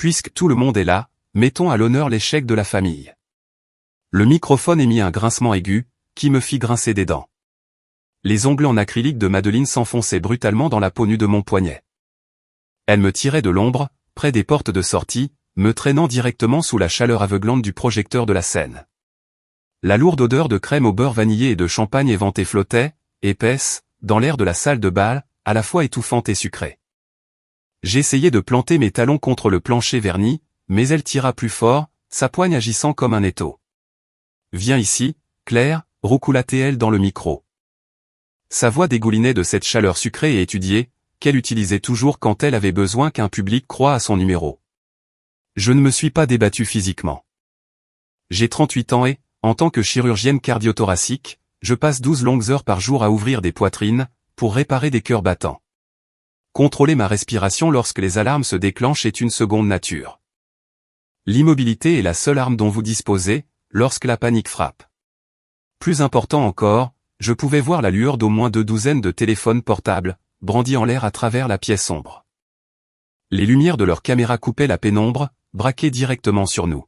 Puisque tout le monde est là, mettons à l'honneur l'échec de la famille. Le microphone émit un grincement aigu, qui me fit grincer des dents. Les ongles en acrylique de Madeleine s'enfonçaient brutalement dans la peau nue de mon poignet. Elle me tirait de l'ombre, près des portes de sortie, me traînant directement sous la chaleur aveuglante du projecteur de la scène. La lourde odeur de crème au beurre vanillé et de champagne éventé flottait, épaisse, dans l'air de la salle de bal, à la fois étouffante et sucrée. J'essayai de planter mes talons contre le plancher verni, mais elle tira plus fort, sa poigne agissant comme un étau. « Viens ici, Claire », roucoula-t-elle dans le micro. Sa voix dégoulinait de cette chaleur sucrée et étudiée, qu'elle utilisait toujours quand elle avait besoin qu'un public croie à son numéro. Je ne me suis pas débattu physiquement. J'ai 38 ans et, en tant que chirurgienne cardio-thoracique, je passe 12 longues heures par jour à ouvrir des poitrines, pour réparer des cœurs battants. Contrôler ma respiration lorsque les alarmes se déclenchent est une seconde nature. L'immobilité est la seule arme dont vous disposez, lorsque la panique frappe. Plus important encore, je pouvais voir la lueur d'au moins 2 douzaines de téléphones portables, brandis en l'air à travers la pièce sombre. Les lumières de leurs caméras coupaient la pénombre, braquées directement sur nous.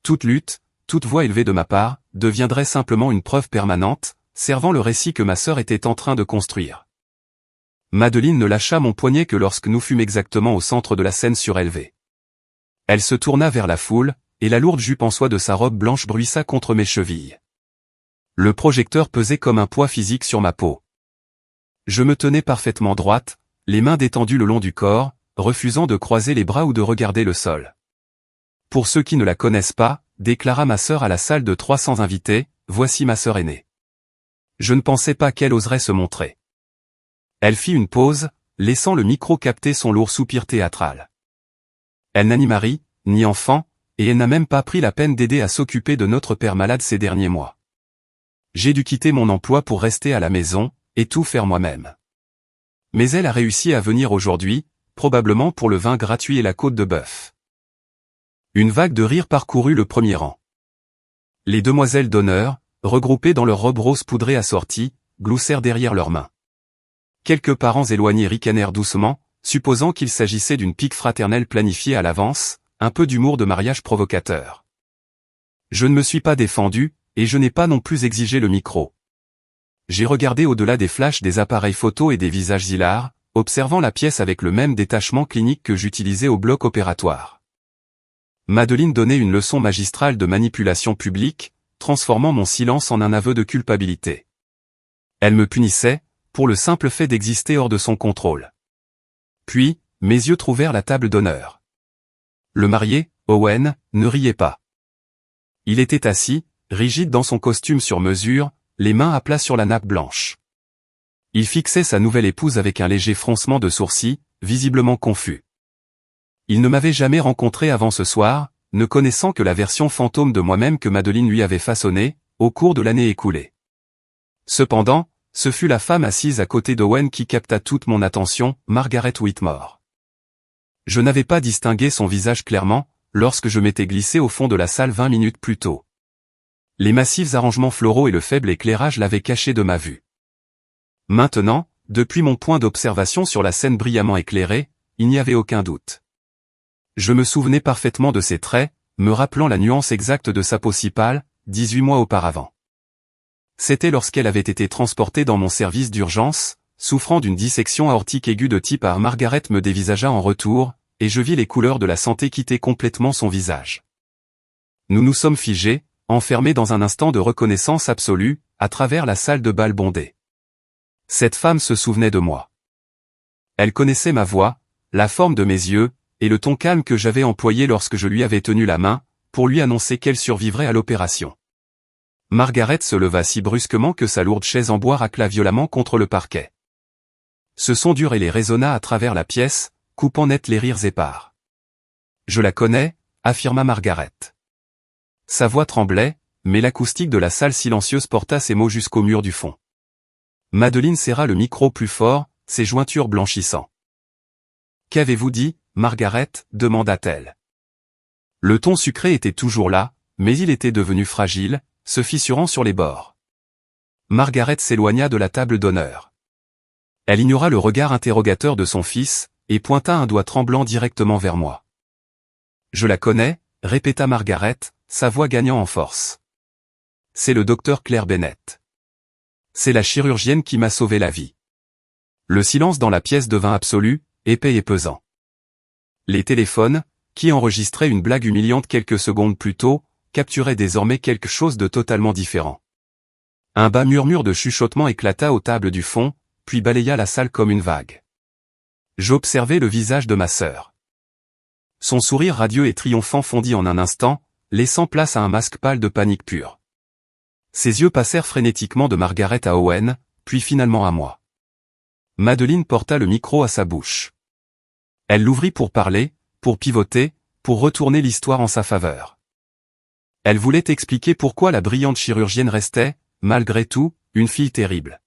Toute lutte, toute voix élevée de ma part, deviendrait simplement une preuve permanente, servant le récit que ma sœur était en train de construire. Madeleine ne lâcha mon poignet que lorsque nous fûmes exactement au centre de la scène surélevée. Elle se tourna vers la foule, et la lourde jupe en soie de sa robe blanche bruissa contre mes chevilles. Le projecteur pesait comme un poids physique sur ma peau. Je me tenais parfaitement droite, les mains détendues le long du corps, refusant de croiser les bras ou de regarder le sol. Pour ceux qui ne la connaissent pas, déclara ma sœur à la salle de 300 invités, voici ma sœur aînée. Je ne pensais pas qu'elle oserait se montrer. Elle fit une pause, laissant le micro capter son lourd soupir théâtral. Elle n'a ni mari, ni enfant, et elle n'a même pas pris la peine d'aider à s'occuper de notre père malade ces derniers mois. J'ai dû quitter mon emploi pour rester à la maison, et tout faire moi-même. Mais elle a réussi à venir aujourd'hui, probablement pour le vin gratuit et la côte de bœuf. Une vague de rire parcourut le premier rang. Les demoiselles d'honneur, regroupées dans leurs robes roses poudrées assorties, gloussèrent derrière leurs mains. Quelques parents éloignés ricanèrent doucement, supposant qu'il s'agissait d'une pique fraternelle planifiée à l'avance, un peu d'humour de mariage provocateur. Je ne me suis pas défendu, et je n'ai pas non plus exigé le micro. J'ai regardé au-delà des flashs des appareils photo et des visages hilars, observant la pièce avec le même détachement clinique que j'utilisais au bloc opératoire. Madeleine donnait une leçon magistrale de manipulation publique, transformant mon silence en un aveu de culpabilité. Elle me punissait, pour le simple fait d'exister hors de son contrôle. Puis, mes yeux trouvèrent la table d'honneur. Le marié, Owen, ne riait pas. Il était assis, rigide dans son costume sur mesure, les mains à plat sur la nappe blanche. Il fixait sa nouvelle épouse avec un léger froncement de sourcils, visiblement confus. Il ne m'avait jamais rencontré avant ce soir, ne connaissant que la version fantôme de moi-même que Madeleine lui avait façonnée, au cours de l'année écoulée. Cependant, ce fut la femme assise à côté d'Owen qui capta toute mon attention, Margaret Whitmore. Je n'avais pas distingué son visage clairement, lorsque je m'étais glissé au fond de la salle 20 minutes plus tôt. Les massifs arrangements floraux et le faible éclairage l'avaient caché de ma vue. Maintenant, depuis mon point d'observation sur la scène brillamment éclairée, il n'y avait aucun doute. Je me souvenais parfaitement de ses traits, me rappelant la nuance exacte de sa peau si pâle, 18 mois auparavant. C'était lorsqu'elle avait été transportée dans mon service d'urgence, souffrant d'une dissection aortique aiguë de type A. Margaret me dévisagea en retour, et je vis les couleurs de la santé quitter complètement son visage. Nous nous sommes figés, enfermés dans un instant de reconnaissance absolue, à travers la salle de bal bondée. Cette femme se souvenait de moi. Elle connaissait ma voix, la forme de mes yeux, et le ton calme que j'avais employé lorsque je lui avais tenu la main, pour lui annoncer qu'elle survivrait à l'opération. Margaret se leva si brusquement que sa lourde chaise en bois racla violemment contre le parquet. Ce son dur et les résonna à travers la pièce, coupant net les rires épars. « Je la connais », affirma Margaret. Sa voix tremblait, mais l'acoustique de la salle silencieuse porta ses mots jusqu'au mur du fond. Madeleine serra le micro plus fort, ses jointures blanchissant. « Qu'avez-vous dit, Margaret ?» demanda-t-elle. Le ton sucré était toujours là, mais il était devenu fragile, se fissurant sur les bords. Margaret s'éloigna de la table d'honneur. Elle ignora le regard interrogateur de son fils, et pointa un doigt tremblant directement vers moi. Je la connais, répéta Margaret, sa voix gagnant en force. C'est le docteur Claire Bennett. C'est la chirurgienne qui m'a sauvé la vie. Le silence dans la pièce devint absolu, épais et pesant. Les téléphones, qui enregistraient une blague humiliante quelques secondes plus tôt, capturaient désormais quelque chose de totalement différent. Un bas murmure de chuchotement éclata aux tables du fond, puis balaya la salle comme une vague. J'observai le visage de ma sœur. Son sourire radieux et triomphant fondit en un instant, laissant place à un masque pâle de panique pure. Ses yeux passèrent frénétiquement de Margaret à Owen, puis finalement à moi. Madeleine porta le micro à sa bouche. Elle l'ouvrit pour parler, pour pivoter, pour retourner l'histoire en sa faveur. Elle voulait expliquer pourquoi la brillante chirurgienne restait, malgré tout, une fille terrible.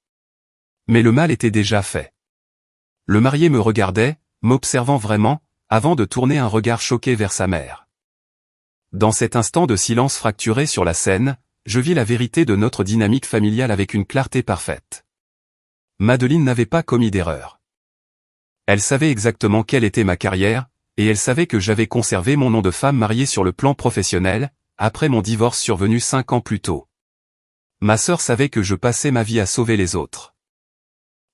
Mais le mal était déjà fait. Le marié me regardait, m'observant vraiment, avant de tourner un regard choqué vers sa mère. Dans cet instant de silence fracturé sur la scène, je vis la vérité de notre dynamique familiale avec une clarté parfaite. Madeleine n'avait pas commis d'erreur. Elle savait exactement quelle était ma carrière, et elle savait que j'avais conservé mon nom de femme mariée sur le plan professionnel, après mon divorce survenu 5 ans plus tôt. Ma sœur savait que je passais ma vie à sauver les autres.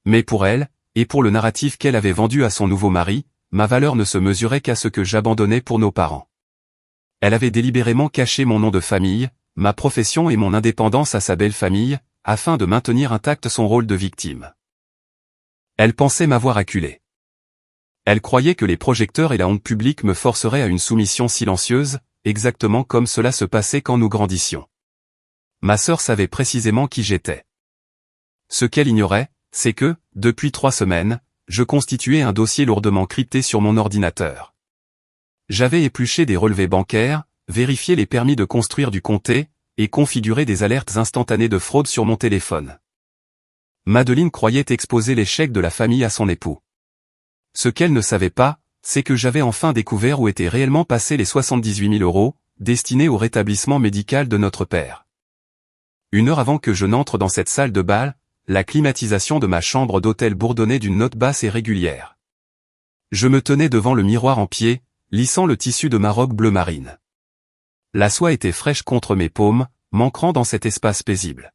Mais pour elle, et pour le narratif qu'elle avait vendu à son nouveau mari, ma valeur ne se mesurait qu'à ce que j'abandonnais pour nos parents. Elle avait délibérément caché mon nom de famille, ma profession et mon indépendance à sa belle famille, afin de maintenir intact son rôle de victime. Elle pensait m'avoir acculé. Elle croyait que les projecteurs et la honte publique me forceraient à une soumission silencieuse, exactement comme cela se passait quand nous grandissions. Ma sœur savait précisément qui j'étais. Ce qu'elle ignorait, c'est que, depuis 3 semaines, je constituais un dossier lourdement crypté sur mon ordinateur. J'avais épluché des relevés bancaires, vérifié les permis de construire du comté, et configuré des alertes instantanées de fraude sur mon téléphone. Madeleine croyait exposer l'échec de la famille à son époux. Ce qu'elle ne savait pas, c'est que j'avais enfin découvert où étaient réellement passés les 78 000 € destinés au rétablissement médical de notre père. 1 heure avant que je n'entre dans cette salle de bal, la climatisation de ma chambre d'hôtel bourdonnait d'une note basse et régulière. Je me tenais devant le miroir en pied, lissant le tissu de ma robe bleu marine. La soie était fraîche contre mes paumes, m'ancrant dans cet espace paisible.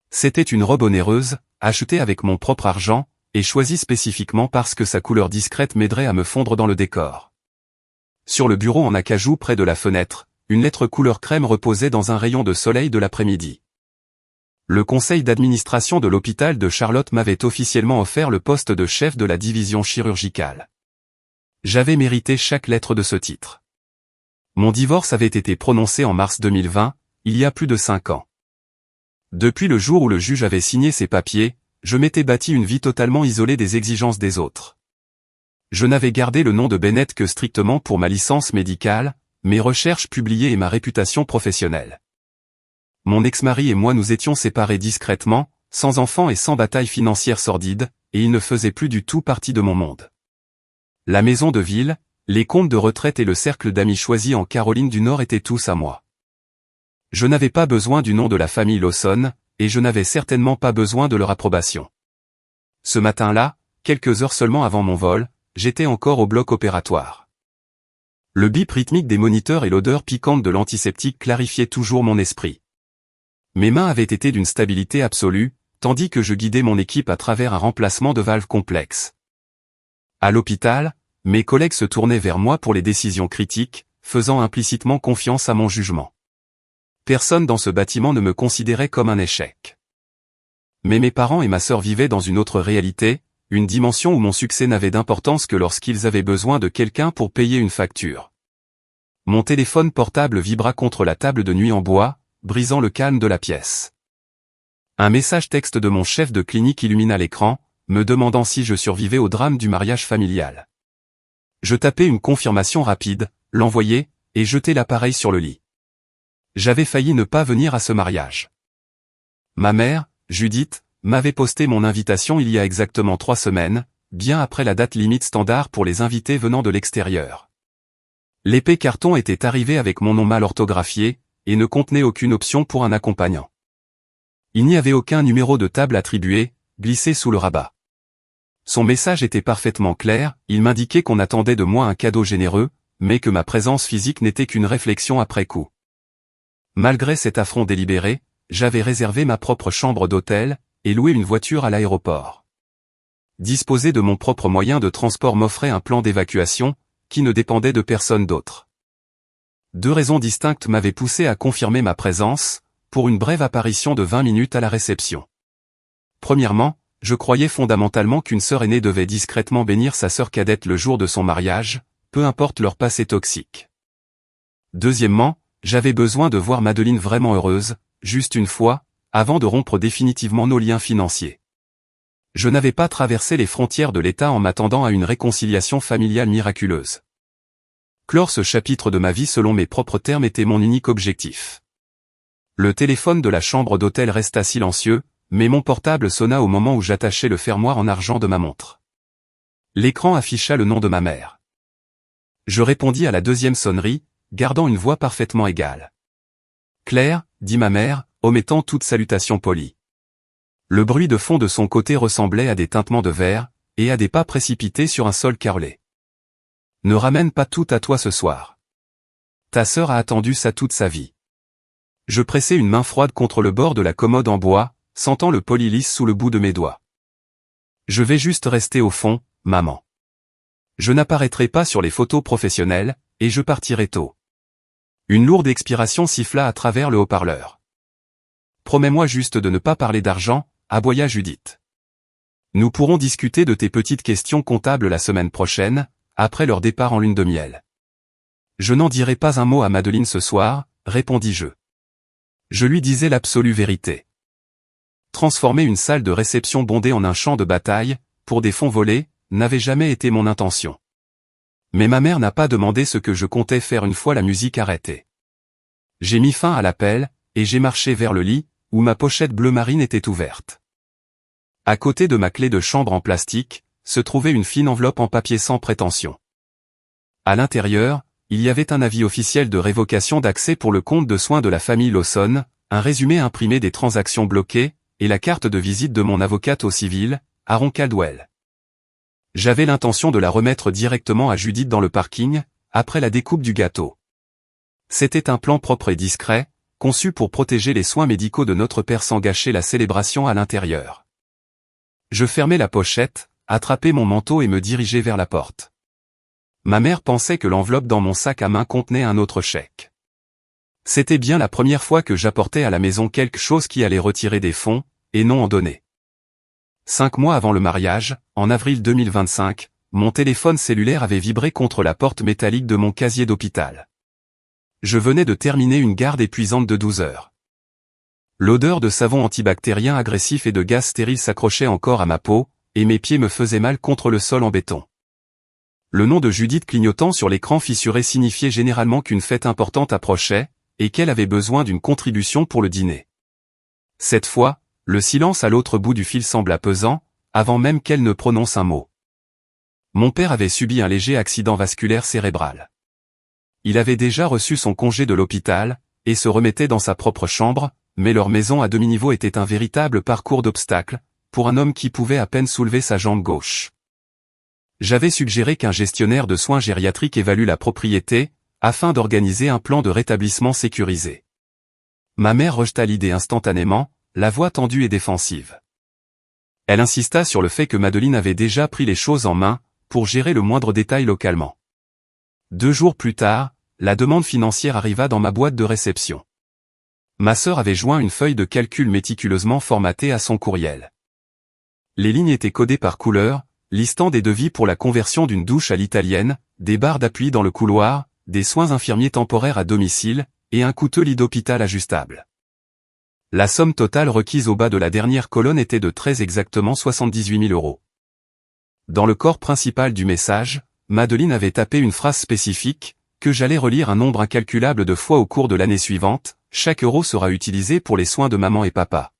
C'était une robe onéreuse, achetée avec mon propre argent, et choisie spécifiquement parce que sa couleur discrète m'aiderait à me fondre dans le décor. Sur le bureau en acajou près de la fenêtre, une lettre couleur crème reposait dans un rayon de soleil de l'après-midi. Le conseil d'administration de l'hôpital de Charlotte m'avait officiellement offert le poste de chef de la division chirurgicale. J'avais mérité chaque lettre de ce titre. Mon divorce avait été prononcé en mars 2020, il y a plus de 5 ans. Depuis le jour où le juge avait signé ces papiers, je m'étais bâti une vie totalement isolée des exigences des autres. Je n'avais gardé le nom de Bennett que strictement pour ma licence médicale, mes recherches publiées et ma réputation professionnelle. Mon ex-mari et moi nous étions séparés discrètement, sans enfants et sans bataille financière sordide, et il ne faisait plus du tout partie de mon monde. La maison de ville, les comptes de retraite et le cercle d'amis choisis en Caroline du Nord étaient tous à moi. Je n'avais pas besoin du nom de la famille Lawson, et je n'avais certainement pas besoin de leur approbation. Ce matin-là, quelques heures seulement avant mon vol, j'étais encore au bloc opératoire. Le bip rythmique des moniteurs et l'odeur piquante de l'antiseptique clarifiaient toujours mon esprit. Mes mains avaient été d'une stabilité absolue, tandis que je guidais mon équipe à travers un remplacement de valve complexe. À l'hôpital, mes collègues se tournaient vers moi pour les décisions critiques, faisant implicitement confiance à mon jugement. Personne dans ce bâtiment ne me considérait comme un échec. Mais mes parents et ma sœur vivaient dans une autre réalité, une dimension où mon succès n'avait d'importance que lorsqu'ils avaient besoin de quelqu'un pour payer une facture. Mon téléphone portable vibra contre la table de nuit en bois, brisant le calme de la pièce. Un message texte de mon chef de clinique illumina l'écran, me demandant si je survivais au drame du mariage familial. Je tapais une confirmation rapide, l'envoyai, et jetai l'appareil sur le lit. J'avais failli ne pas venir à ce mariage. Ma mère, Judith, m'avait posté mon invitation il y a exactement 3 semaines, bien après la date limite standard pour les invités venant de l'extérieur. L'épais carton était arrivé avec mon nom mal orthographié, et ne contenait aucune option pour un accompagnant. Il n'y avait aucun numéro de table attribué, glissé sous le rabat. Son message était parfaitement clair, il m'indiquait qu'on attendait de moi un cadeau généreux, mais que ma présence physique n'était qu'une réflexion après coup. Malgré cet affront délibéré, j'avais réservé ma propre chambre d'hôtel, et loué une voiture à l'aéroport. Disposer de mon propre moyen de transport m'offrait un plan d'évacuation, qui ne dépendait de personne d'autre. Deux raisons distinctes m'avaient poussé à confirmer ma présence, pour une brève apparition de 20 minutes à la réception. Premièrement, je croyais fondamentalement qu'une sœur aînée devait discrètement bénir sa sœur cadette le jour de son mariage, peu importe leur passé toxique. Deuxièmement, j'avais besoin de voir Madeleine vraiment heureuse, juste une fois, avant de rompre définitivement nos liens financiers. Je n'avais pas traversé les frontières de l'État en m'attendant à une réconciliation familiale miraculeuse. Clore ce chapitre de ma vie selon mes propres termes était mon unique objectif. Le téléphone de la chambre d'hôtel resta silencieux, mais mon portable sonna au moment où j'attachais le fermoir en argent de ma montre. L'écran afficha le nom de ma mère. Je répondis à la deuxième sonnerie, gardant une voix parfaitement égale. « Claire » dit ma mère, omettant toute salutation polie. Le bruit de fond de son côté ressemblait à des tintements de verre, et à des pas précipités sur un sol carrelé. « Ne ramène pas tout à toi ce soir. Ta sœur a attendu ça toute sa vie. » Je pressai une main froide contre le bord de la commode en bois, sentant le poli lisse sous le bout de mes doigts. « Je vais juste rester au fond, maman. Je n'apparaîtrai pas sur les photos professionnelles, et je partirai tôt. » Une lourde expiration siffla à travers le haut-parleur. « Promets-moi juste de ne pas parler d'argent, » aboya Judith. « Nous pourrons discuter de tes petites questions comptables la semaine prochaine, après leur départ en lune de miel. »« Je n'en dirai pas un mot à Madeleine ce soir, » répondis-je. Je lui disais l'absolue vérité. Transformer une salle de réception bondée en un champ de bataille, pour des fonds volés, n'avait jamais été mon intention. Mais ma mère n'a pas demandé ce que je comptais faire une fois la musique arrêtée. J'ai mis fin à l'appel, et j'ai marché vers le lit, où ma pochette bleu marine était ouverte. À côté de ma clé de chambre en plastique, se trouvait une fine enveloppe en papier sans prétention. À l'intérieur, il y avait un avis officiel de révocation d'accès pour le compte de soins de la famille Lawson, un résumé imprimé des transactions bloquées, et la carte de visite de mon avocate au civil, Aaron Caldwell. J'avais l'intention de la remettre directement à Judith dans le parking, après la découpe du gâteau. C'était un plan propre et discret, conçu pour protéger les soins médicaux de notre père sans gâcher la célébration à l'intérieur. Je fermai la pochette, attrapai mon manteau et me dirigeai vers la porte. Ma mère pensait que l'enveloppe dans mon sac à main contenait un autre chèque. C'était bien la première fois que j'apportais à la maison quelque chose qui allait retirer des fonds, et non en donner. 5 mois avant le mariage, en avril 2025, mon téléphone cellulaire avait vibré contre la porte métallique de mon casier d'hôpital. Je venais de terminer une garde épuisante de 12 heures. L'odeur de savon antibactérien agressif et de gaz stérile s'accrochait encore à ma peau, et mes pieds me faisaient mal contre le sol en béton. Le nom de Judith clignotant sur l'écran fissuré signifiait généralement qu'une fête importante approchait, et qu'elle avait besoin d'une contribution pour le dîner. Cette fois, le silence à l'autre bout du fil sembla pesant, avant même qu'elle ne prononce un mot. Mon père avait subi un léger accident vasculaire cérébral. Il avait déjà reçu son congé de l'hôpital, et se remettait dans sa propre chambre, mais leur maison à demi-niveau était un véritable parcours d'obstacles, pour un homme qui pouvait à peine soulever sa jambe gauche. J'avais suggéré qu'un gestionnaire de soins gériatriques évalue la propriété, afin d'organiser un plan de rétablissement sécurisé. Ma mère rejeta l'idée instantanément, la voix tendue et défensive. Elle insista sur le fait que Madeleine avait déjà pris les choses en main, pour gérer le moindre détail localement. 2 jours plus tard, la demande financière arriva dans ma boîte de réception. Ma sœur avait joint une feuille de calcul méticuleusement formatée à son courriel. Les lignes étaient codées par couleur, listant des devis pour la conversion d'une douche à l'italienne, des barres d'appui dans le couloir, des soins infirmiers temporaires à domicile, et un coûteux lit d'hôpital ajustable. La somme totale requise au bas de la dernière colonne était de très exactement 78 000 €. Dans le corps principal du message, Madeleine avait tapé une phrase spécifique, que j'allais relire un nombre incalculable de fois au cours de l'année suivante, chaque euro sera utilisé pour les soins de maman et papa.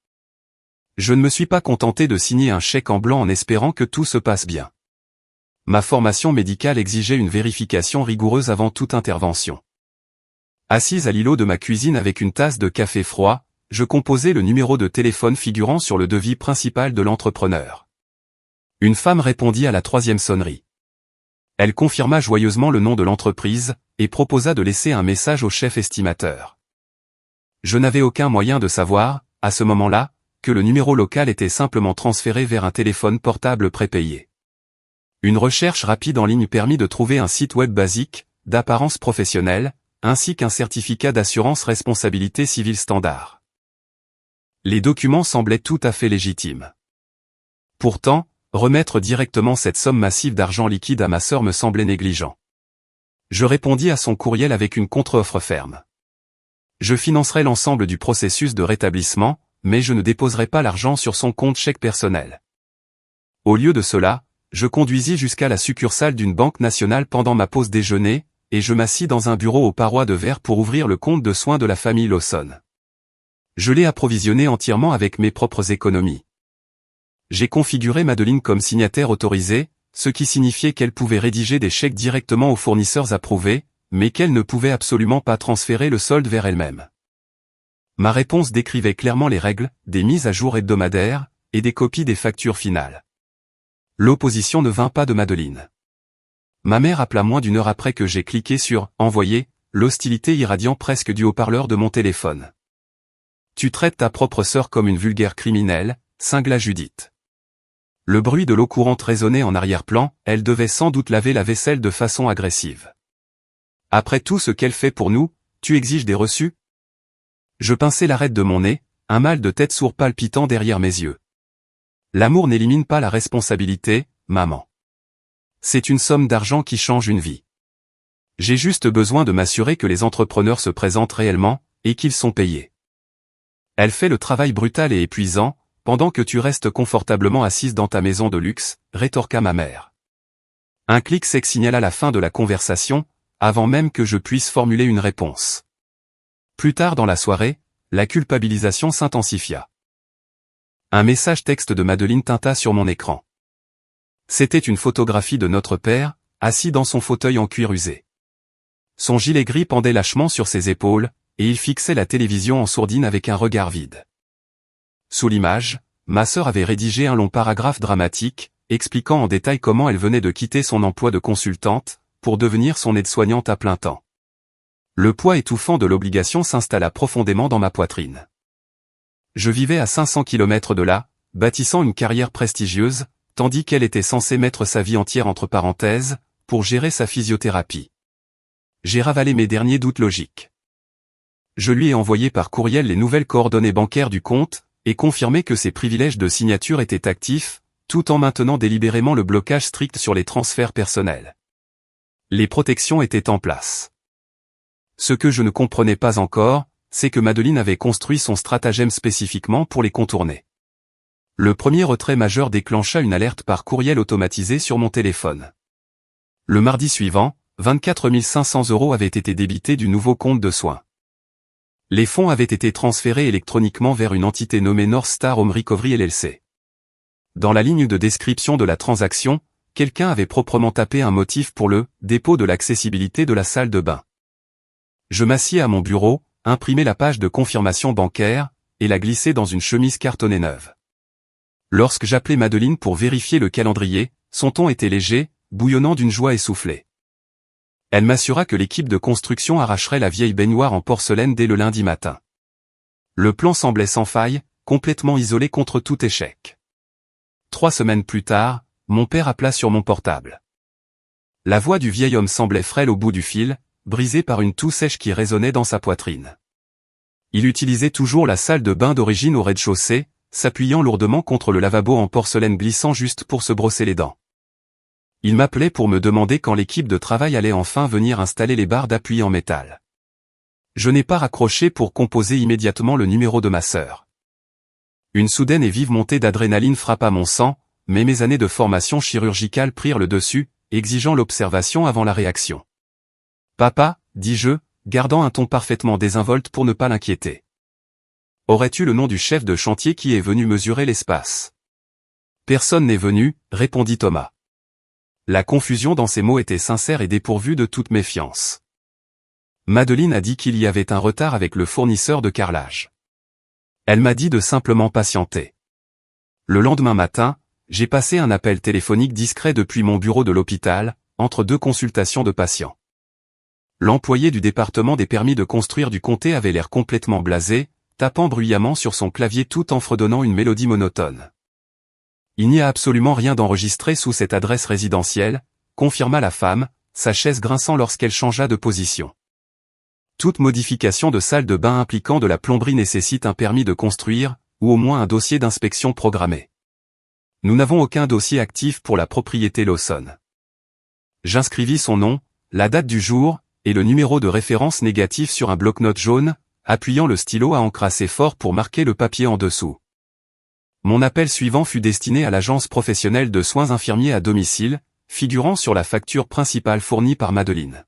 Je ne me suis pas contenté de signer un chèque en blanc en espérant que tout se passe bien. Ma formation médicale exigeait une vérification rigoureuse avant toute intervention. Assise à l'îlot de ma cuisine avec une tasse de café froid, je composais le numéro de téléphone figurant sur le devis principal de l'entrepreneur. Une femme répondit à la 3e sonnerie. Elle confirma joyeusement le nom de l'entreprise, et proposa de laisser un message au chef estimateur. Je n'avais aucun moyen de savoir, à ce moment-là, que le numéro local était simplement transféré vers un téléphone portable prépayé. Une recherche rapide en ligne permit de trouver un site web basique, d'apparence professionnelle, ainsi qu'un certificat d'assurance responsabilité civile standard. Les documents semblaient tout à fait légitimes. Pourtant, remettre directement cette somme massive d'argent liquide à ma sœur me semblait négligent. Je répondis à son courriel avec une contre-offre ferme. Je financerai l'ensemble du processus de rétablissement, mais je ne déposerai pas l'argent sur son compte chèque personnel. Au lieu de cela, je conduisis jusqu'à la succursale d'une banque nationale pendant ma pause déjeuner, et je m'assis dans un bureau aux parois de verre pour ouvrir le compte de soins de la famille Lawson. Je l'ai approvisionné entièrement avec mes propres économies. J'ai configuré Madeleine comme signataire autorisé, ce qui signifiait qu'elle pouvait rédiger des chèques directement aux fournisseurs approuvés, mais qu'elle ne pouvait absolument pas transférer le solde vers elle-même. Ma réponse décrivait clairement les règles, des mises à jour hebdomadaires, et des copies des factures finales. L'opposition ne vint pas de Madeleine. Ma mère appela moins d'une heure après que j'ai cliqué sur « Envoyer », l'hostilité irradiant presque du haut-parleur de mon téléphone. « Tu traites ta propre sœur comme une vulgaire criminelle », cingla Judith. Le bruit de l'eau courante résonnait en arrière-plan, elle devait sans doute laver la vaisselle de façon agressive. « Après tout ce qu'elle fait pour nous, tu exiges des reçus ?» Je pinçai l'arête de mon nez, un mal de tête sourd palpitant derrière mes yeux. L'amour n'élimine pas la responsabilité, maman. C'est une somme d'argent qui change une vie. J'ai juste besoin de m'assurer que les entrepreneurs se présentent réellement, et qu'ils sont payés. Elle fait le travail brutal et épuisant, pendant que tu restes confortablement assise dans ta maison de luxe, rétorqua ma mère. Un clic sec signala la fin de la conversation, avant même que je puisse formuler une réponse. Plus tard dans la soirée, la culpabilisation s'intensifia. Un message texte de Madeleine tinta sur mon écran. C'était une photographie de notre père, assis dans son fauteuil en cuir usé. Son gilet gris pendait lâchement sur ses épaules, et il fixait la télévision en sourdine avec un regard vide. Sous l'image, ma sœur avait rédigé un long paragraphe dramatique, expliquant en détail comment elle venait de quitter son emploi de consultante, pour devenir son aide-soignante à plein temps. Le poids étouffant de l'obligation s'installa profondément dans ma poitrine. Je vivais à 500 km de là, bâtissant une carrière prestigieuse, tandis qu'elle était censée mettre sa vie entière entre parenthèses, pour gérer sa physiothérapie. J'ai ravalé mes derniers doutes logiques. Je lui ai envoyé par courriel les nouvelles coordonnées bancaires du compte, et confirmé que ses privilèges de signature étaient actifs, tout en maintenant délibérément le blocage strict sur les transferts personnels. Les protections étaient en place. Ce que je ne comprenais pas encore, c'est que Madeleine avait construit son stratagème spécifiquement pour les contourner. Le premier retrait majeur déclencha une alerte par courriel automatisé sur mon téléphone. Le mardi suivant, 24 500 € avaient été débités du nouveau compte de soins. Les fonds avaient été transférés électroniquement vers une entité nommée North Star Home Recovery LLC. Dans la ligne de description de la transaction, quelqu'un avait proprement tapé un motif pour le « dépôt de l'accessibilité de la salle de bain ». Je m'assieds à mon bureau, imprimai la page de confirmation bancaire, et la glissai dans une chemise cartonnée neuve. Lorsque j'appelai Madeleine pour vérifier le calendrier, son ton était léger, bouillonnant d'une joie essoufflée. Elle m'assura que l'équipe de construction arracherait la vieille baignoire en porcelaine dès le lundi matin. Le plan semblait sans faille, complètement isolé contre tout échec. 3 semaines plus tard, mon père appela sur mon portable. La voix du vieil homme semblait frêle au bout du fil, brisée par une toux sèche qui résonnait dans sa poitrine. Il utilisait toujours la salle de bain d'origine au rez-de-chaussée, s'appuyant lourdement contre le lavabo en porcelaine glissant juste pour se brosser les dents. Il m'appelait pour me demander quand l'équipe de travail allait enfin venir installer les barres d'appui en métal. Je n'ai pas raccroché pour composer immédiatement le numéro de ma sœur. Une soudaine et vive montée d'adrénaline frappa mon sang, mais mes années de formation chirurgicale prirent le dessus, exigeant l'observation avant la réaction. « Papa », dis-je, gardant un ton parfaitement désinvolte pour ne pas l'inquiéter. « Aurais-tu le nom du chef de chantier qui est venu mesurer l'espace ?»« Personne n'est venu », répondit Thomas. La confusion dans ses mots était sincère et dépourvue de toute méfiance. Madeleine a dit qu'il y avait un retard avec le fournisseur de carrelage. Elle m'a dit de simplement patienter. Le lendemain matin, j'ai passé un appel téléphonique discret depuis mon bureau de l'hôpital, entre deux consultations de patients. L'employé du département des permis de construire du comté avait l'air complètement blasé, tapant bruyamment sur son clavier tout en fredonnant une mélodie monotone. Il n'y a absolument rien d'enregistré sous cette adresse résidentielle, confirma la femme, sa chaise grinçant lorsqu'elle changea de position. Toute modification de salle de bain impliquant de la plomberie nécessite un permis de construire, ou au moins un dossier d'inspection programmé. Nous n'avons aucun dossier actif pour la propriété Lawson. J'inscrivis son nom, la date du jour, et le numéro de référence négatif sur un bloc-notes jaune, appuyant le stylo à encre assez fort pour marquer le papier en dessous. Mon appel suivant fut destiné à l'agence professionnelle de soins infirmiers à domicile, figurant sur la facture principale fournie par Madeleine.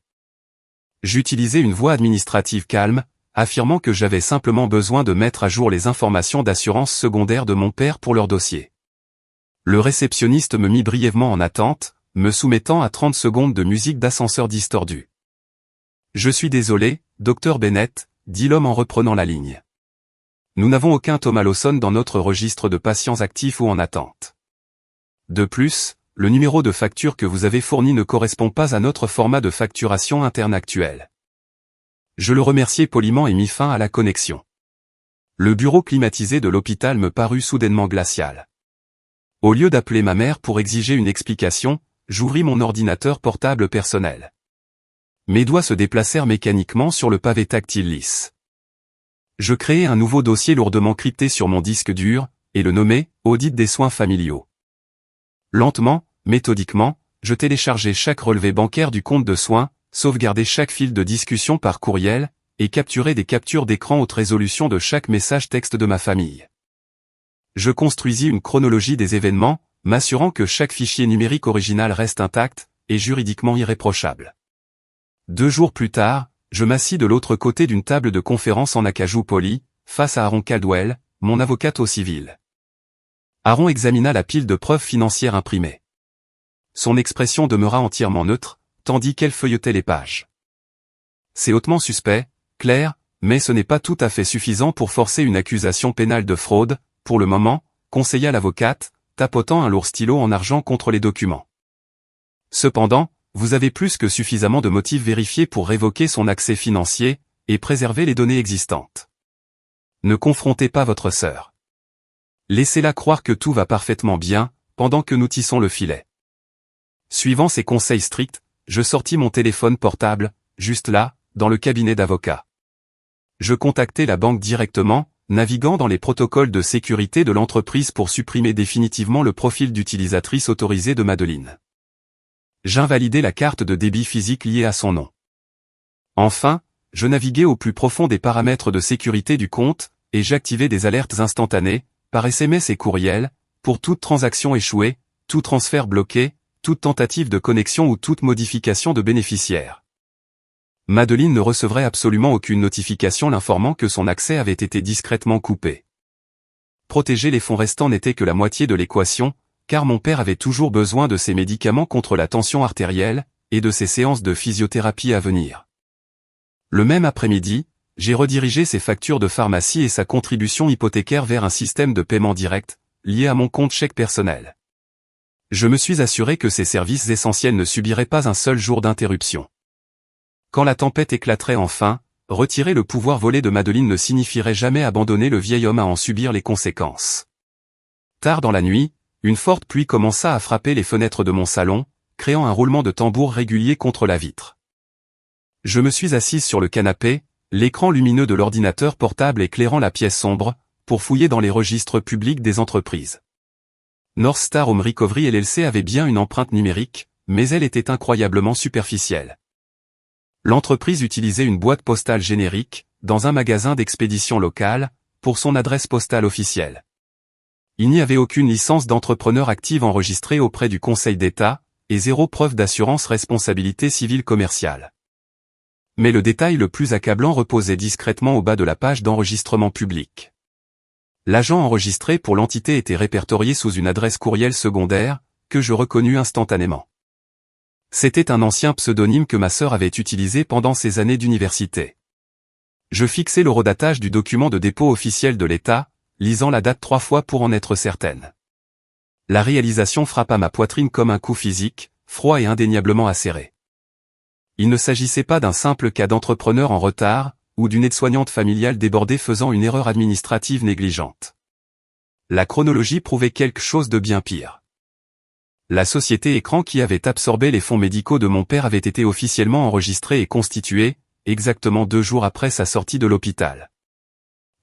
J'utilisais une voix administrative calme, affirmant que j'avais simplement besoin de mettre à jour les informations d'assurance secondaire de mon père pour leur dossier. Le réceptionniste me mit brièvement en attente, me soumettant à 30 secondes de musique d'ascenseur distordue. « Je suis désolé, Dr Bennett », dit l'homme en reprenant la ligne. « Nous n'avons aucun Thomas Lawson dans notre registre de patients actifs ou en attente. De plus, le numéro de facture que vous avez fourni ne correspond pas à notre format de facturation interne actuel. » Je le remerciai poliment et mis fin à la connexion. Le bureau climatisé de l'hôpital me parut soudainement glacial. Au lieu d'appeler ma mère pour exiger une explication, j'ouvris mon ordinateur portable personnel. Mes doigts se déplacèrent mécaniquement sur le pavé tactile lisse. Je créai un nouveau dossier lourdement crypté sur mon disque dur, et le nommai « Audit des soins familiaux ». Lentement, méthodiquement, je téléchargeai chaque relevé bancaire du compte de soins, sauvegardai chaque fil de discussion par courriel, et capturai des captures d'écran haute résolution de chaque message texte de ma famille. Je construisis une chronologie des événements, m'assurant que chaque fichier numérique original reste intact, et juridiquement irréprochable. 2 jours plus tard, je m'assis de l'autre côté d'une table de conférence en acajou poli, face à Aaron Caldwell, mon avocate au civil. Aaron examina la pile de preuves financières imprimées. Son expression demeura entièrement neutre, tandis qu'elle feuilletait les pages. C'est hautement suspect, clair, mais ce n'est pas tout à fait suffisant pour forcer une accusation pénale de fraude, pour le moment, conseilla l'avocate, tapotant un lourd stylo en argent contre les documents. Cependant, vous avez plus que suffisamment de motifs vérifiés pour révoquer son accès financier, et préserver les données existantes. Ne confrontez pas votre sœur. Laissez-la croire que tout va parfaitement bien, pendant que nous tissons le filet. Suivant ces conseils stricts, je sortis mon téléphone portable, juste là, dans le cabinet d'avocat. Je contactai la banque directement, naviguant dans les protocoles de sécurité de l'entreprise pour supprimer définitivement le profil d'utilisatrice autorisée de Madeleine. J'invalidai la carte de débit physique liée à son nom. Enfin, je naviguai au plus profond des paramètres de sécurité du compte, et j'activai des alertes instantanées, par SMS et courriel, pour toute transaction échouée, tout transfert bloqué, toute tentative de connexion ou toute modification de bénéficiaire. Madeleine ne recevrait absolument aucune notification l'informant que son accès avait été discrètement coupé. Protéger les fonds restants n'était que la moitié de l'équation, car mon père avait toujours besoin de ses médicaments contre la tension artérielle, et de ses séances de physiothérapie à venir. Le même après-midi, j'ai redirigé ses factures de pharmacie et sa contribution hypothécaire vers un système de paiement direct, lié à mon compte chèque personnel. Je me suis assuré que ces services essentiels ne subiraient pas un seul jour d'interruption. Quand la tempête éclaterait enfin, retirer le pouvoir volé de Madeleine ne signifierait jamais abandonner le vieil homme à en subir les conséquences. Tard dans la nuit, une forte pluie commença à frapper les fenêtres de mon salon, créant un roulement de tambour régulier contre la vitre. Je me suis assise sur le canapé, l'écran lumineux de l'ordinateur portable éclairant la pièce sombre, pour fouiller dans les registres publics des entreprises. North Star Home Recovery LLC avait bien une empreinte numérique, mais elle était incroyablement superficielle. L'entreprise utilisait une boîte postale générique, dans un magasin d'expédition locale, pour son adresse postale officielle. Il n'y avait aucune licence d'entrepreneur active enregistrée auprès du Conseil d'État, et 0 preuve d'assurance responsabilité civile commerciale. Mais le détail le plus accablant reposait discrètement au bas de la page d'enregistrement public. L'agent enregistré pour l'entité était répertorié sous une adresse courriel secondaire, que je reconnus instantanément. C'était un ancien pseudonyme que ma sœur avait utilisé pendant ses années d'université. Je fixai l'horodatage du document de dépôt officiel de l'État, lisant la date 3 fois pour en être certaine. La réalisation frappa ma poitrine comme un coup physique, froid et indéniablement acéré. Il ne s'agissait pas d'un simple cas d'entrepreneur en retard, ou d'une aide-soignante familiale débordée faisant une erreur administrative négligente. La chronologie prouvait quelque chose de bien pire. La société écran qui avait absorbé les fonds médicaux de mon père avait été officiellement enregistrée et constituée, exactement 2 jours après sa sortie de l'hôpital.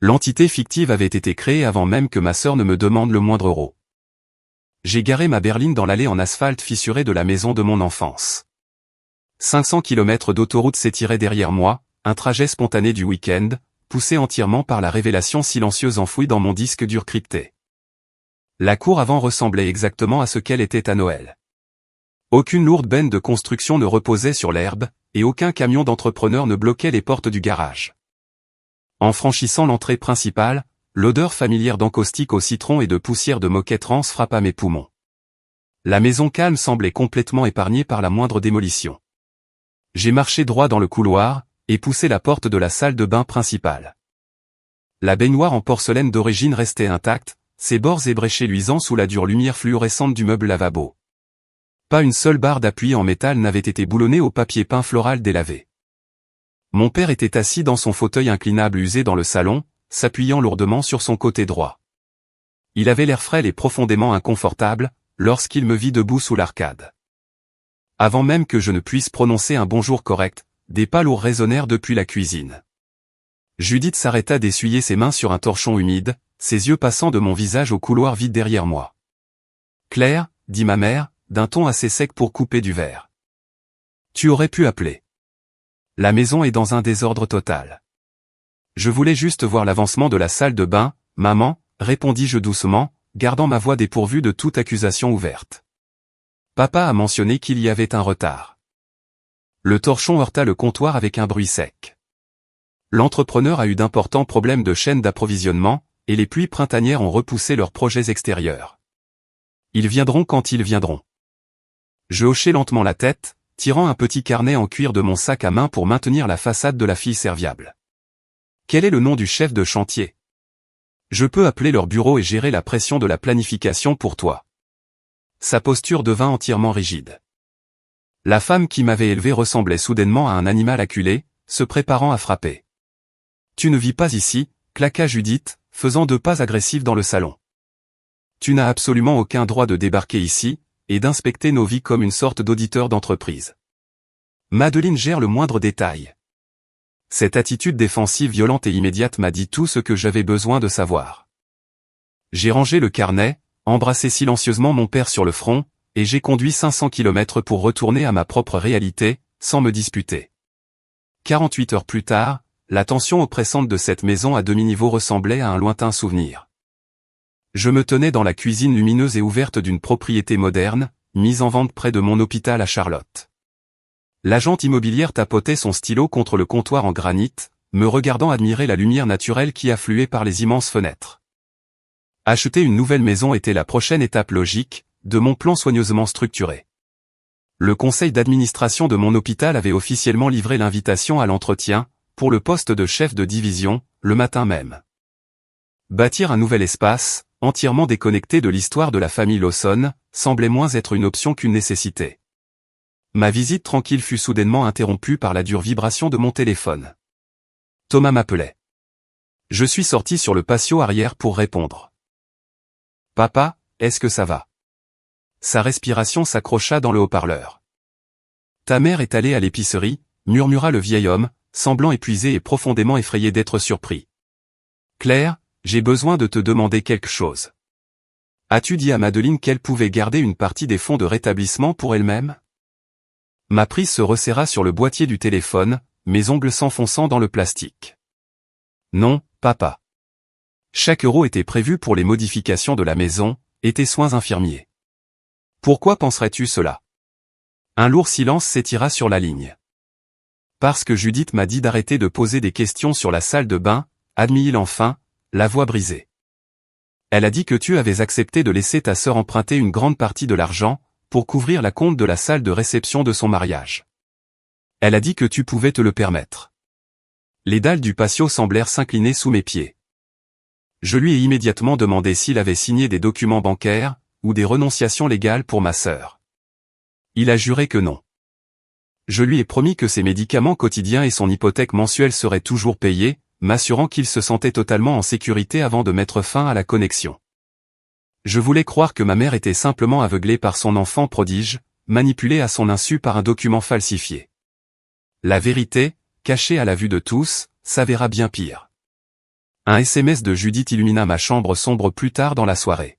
L'entité fictive avait été créée avant même que ma sœur ne me demande le moindre euro. J'ai garé ma berline dans l'allée en asphalte fissurée de la maison de mon enfance. 500 km d'autoroute s'étiraient derrière moi, un trajet spontané du week-end, poussé entièrement par la révélation silencieuse enfouie dans mon disque dur crypté. La cour avant ressemblait exactement à ce qu'elle était à Noël. Aucune lourde benne de construction ne reposait sur l'herbe, et aucun camion d'entrepreneur ne bloquait les portes du garage. En franchissant l'entrée principale, l'odeur familière d'encaustique au citron et de poussière de moquette rance frappa mes poumons. La maison calme semblait complètement épargnée par la moindre démolition. J'ai marché droit dans le couloir, et poussé la porte de la salle de bain principale. La baignoire en porcelaine d'origine restait intacte, ses bords ébréchés luisant sous la dure lumière fluorescente du meuble lavabo. Pas une seule barre d'appui en métal n'avait été boulonnée au papier peint floral délavé. Mon père était assis dans son fauteuil inclinable usé dans le salon, s'appuyant lourdement sur son côté droit. Il avait l'air frêle et profondément inconfortable, lorsqu'il me vit debout sous l'arcade. Avant même que je ne puisse prononcer un bonjour correct, des pas lourds résonnèrent depuis la cuisine. Judith s'arrêta d'essuyer ses mains sur un torchon humide, ses yeux passant de mon visage au couloir vide derrière moi. « Claire, » dit ma mère, d'un ton assez sec pour couper du verre. « Tu aurais pu appeler. La maison est dans un désordre total. » « Je voulais juste voir l'avancement de la salle de bain, maman, » répondis-je doucement, gardant ma voix dépourvue de toute accusation ouverte. Papa a mentionné qu'il y avait un retard. Le torchon heurta le comptoir avec un bruit sec. L'entrepreneur a eu d'importants problèmes de chaîne d'approvisionnement, et les pluies printanières ont repoussé leurs projets extérieurs. Ils viendront quand ils viendront. Je hochai lentement la tête, tirant un petit carnet en cuir de mon sac à main pour maintenir la façade de la fille serviable. Quel est le nom du chef de chantier? Je peux appeler leur bureau et gérer la pression de la planification pour toi. Sa posture devint entièrement rigide. La femme qui m'avait élevé ressemblait soudainement à un animal acculé, se préparant à frapper. Tu ne vis pas ici, claqua Judith, faisant 2 pas agressifs dans le salon. Tu n'as absolument aucun droit de débarquer ici, et d'inspecter nos vies comme une sorte d'auditeur d'entreprise. Madeleine gère le moindre détail. Cette attitude défensive violente et immédiate m'a dit tout ce que j'avais besoin de savoir. J'ai rangé le carnet, embrassé silencieusement mon père sur le front, et j'ai conduit 500 km pour retourner à ma propre réalité, sans me disputer. 48 heures plus tard, la tension oppressante de cette maison à demi-niveau ressemblait à un lointain souvenir. Je me tenais dans la cuisine lumineuse et ouverte d'une propriété moderne, mise en vente près de mon hôpital à Charlotte. L'agente immobilière tapotait son stylo contre le comptoir en granit, me regardant admirer la lumière naturelle qui affluait par les immenses fenêtres. Acheter une nouvelle maison était la prochaine étape logique, de mon plan soigneusement structuré. Le conseil d'administration de mon hôpital avait officiellement livré l'invitation à l'entretien, pour le poste de chef de division, le matin même. Bâtir un nouvel espace, entièrement déconnecté de l'histoire de la famille Lawson, semblait moins être une option qu'une nécessité. Ma visite tranquille fut soudainement interrompue par la dure vibration de mon téléphone. Thomas m'appelait. Je suis sorti sur le patio arrière pour répondre. « Papa, est-ce que ça va ?» Sa respiration s'accrocha dans le haut-parleur. « Ta mère est allée à l'épicerie » murmura le vieil homme, semblant épuisé et profondément effrayé d'être surpris. « Claire, j'ai besoin de te demander quelque chose. As-tu dit à Madeleine qu'elle pouvait garder une partie des fonds de rétablissement pour elle-même » Ma prise se resserra sur le boîtier du téléphone, mes ongles s'enfonçant dans le plastique. « Non, papa. Chaque euro était prévu pour les modifications de la maison, et tes soins infirmiers. Pourquoi penserais-tu cela ?» Un lourd silence s'étira sur la ligne. Parce que Judith m'a dit d'arrêter de poser des questions sur la salle de bain, admit-il enfin, la voix brisée. Elle a dit que tu avais accepté de laisser ta sœur emprunter une grande partie de l'argent, pour couvrir la compte de la salle de réception de son mariage. Elle a dit que tu pouvais te le permettre. Les dalles du patio semblèrent s'incliner sous mes pieds. Je lui ai immédiatement demandé s'il avait signé des documents bancaires, ou des renonciations légales pour ma sœur. Il a juré que non. Je lui ai promis que ses médicaments quotidiens et son hypothèque mensuelle seraient toujours payés, m'assurant qu'il se sentait totalement en sécurité avant de mettre fin à la connexion. Je voulais croire que ma mère était simplement aveuglée par son enfant prodige, manipulé à son insu par un document falsifié. La vérité, cachée à la vue de tous, s'avéra bien pire. Un SMS de Judith illumina ma chambre sombre plus tard dans la soirée.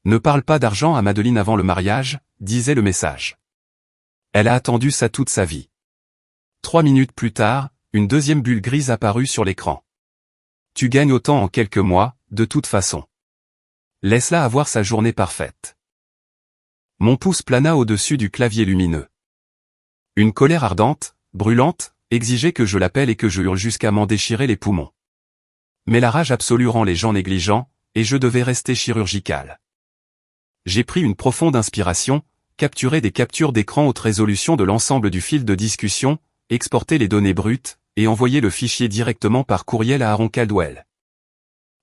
Ne parle pas d'argent à Madeleine avant le mariage, disait le message. Elle a attendu ça toute sa vie. 3 minutes plus tard, une deuxième bulle grise apparut sur l'écran. Tu gagnes autant en quelques mois, de toute façon. Laisse-la avoir sa journée parfaite. Mon pouce plana au-dessus du clavier lumineux. Une colère ardente, brûlante, exigeait que je l'appelle et que je hurle jusqu'à m'en déchirer les poumons. Mais la rage absolue rend les gens négligents, et je devais rester chirurgical. J'ai pris une profonde inspiration, capturé des captures d'écran haute résolution de l'ensemble du fil de discussion, exporté les données brutes, et envoyé le fichier directement par courriel à Aaron Caldwell.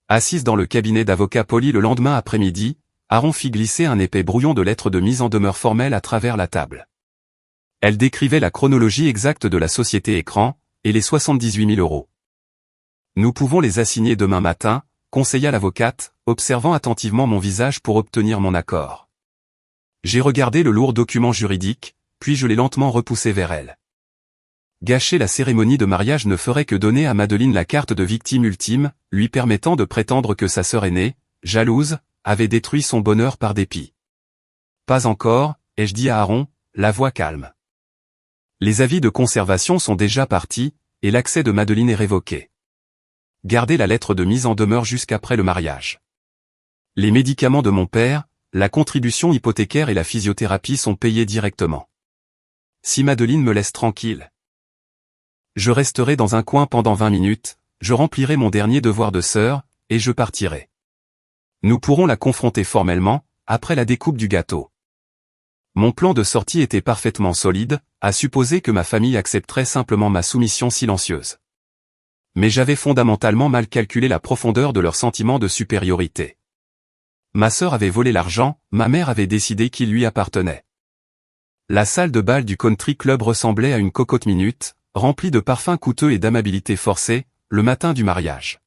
Assise dans le cabinet d'avocat poli le lendemain après-midi, Aaron fit glisser un épais brouillon de lettres de mise en demeure formelle à travers la table. Elle décrivait la chronologie exacte de la société écran, et les 78 000 €. Nous pouvons les assigner demain matin, conseilla l'avocate, observant attentivement mon visage pour obtenir mon accord. J'ai regardé le lourd document juridique, puis je l'ai lentement repoussé vers elle. Gâcher la cérémonie de mariage ne ferait que donner à Madeleine la carte de victime ultime, lui permettant de prétendre que sa sœur aînée, jalouse, avait détruit son bonheur par dépit. Pas encore, ai-je dit à Aaron, la voix calme. Les avis de conservation sont déjà partis, et l'accès de Madeleine est révoqué. Gardez la lettre de mise en demeure jusqu'après le mariage. Les médicaments de mon père, la contribution hypothécaire et la physiothérapie sont payés directement. Si Madeleine me laisse tranquille, je resterai dans un coin pendant 20 minutes, je remplirai mon dernier devoir de sœur, et je partirai. Nous pourrons la confronter formellement, après la découpe du gâteau. Mon plan de sortie était parfaitement solide, à supposer que ma famille accepterait simplement ma soumission silencieuse. Mais j'avais fondamentalement mal calculé la profondeur de leur sentiment de supériorité. Ma sœur avait volé l'argent, ma mère avait décidé qu'il lui appartenait. La salle de bal du country club ressemblait à une cocotte minute, remplie de parfums coûteux et d'amabilité forcée, le matin du mariage.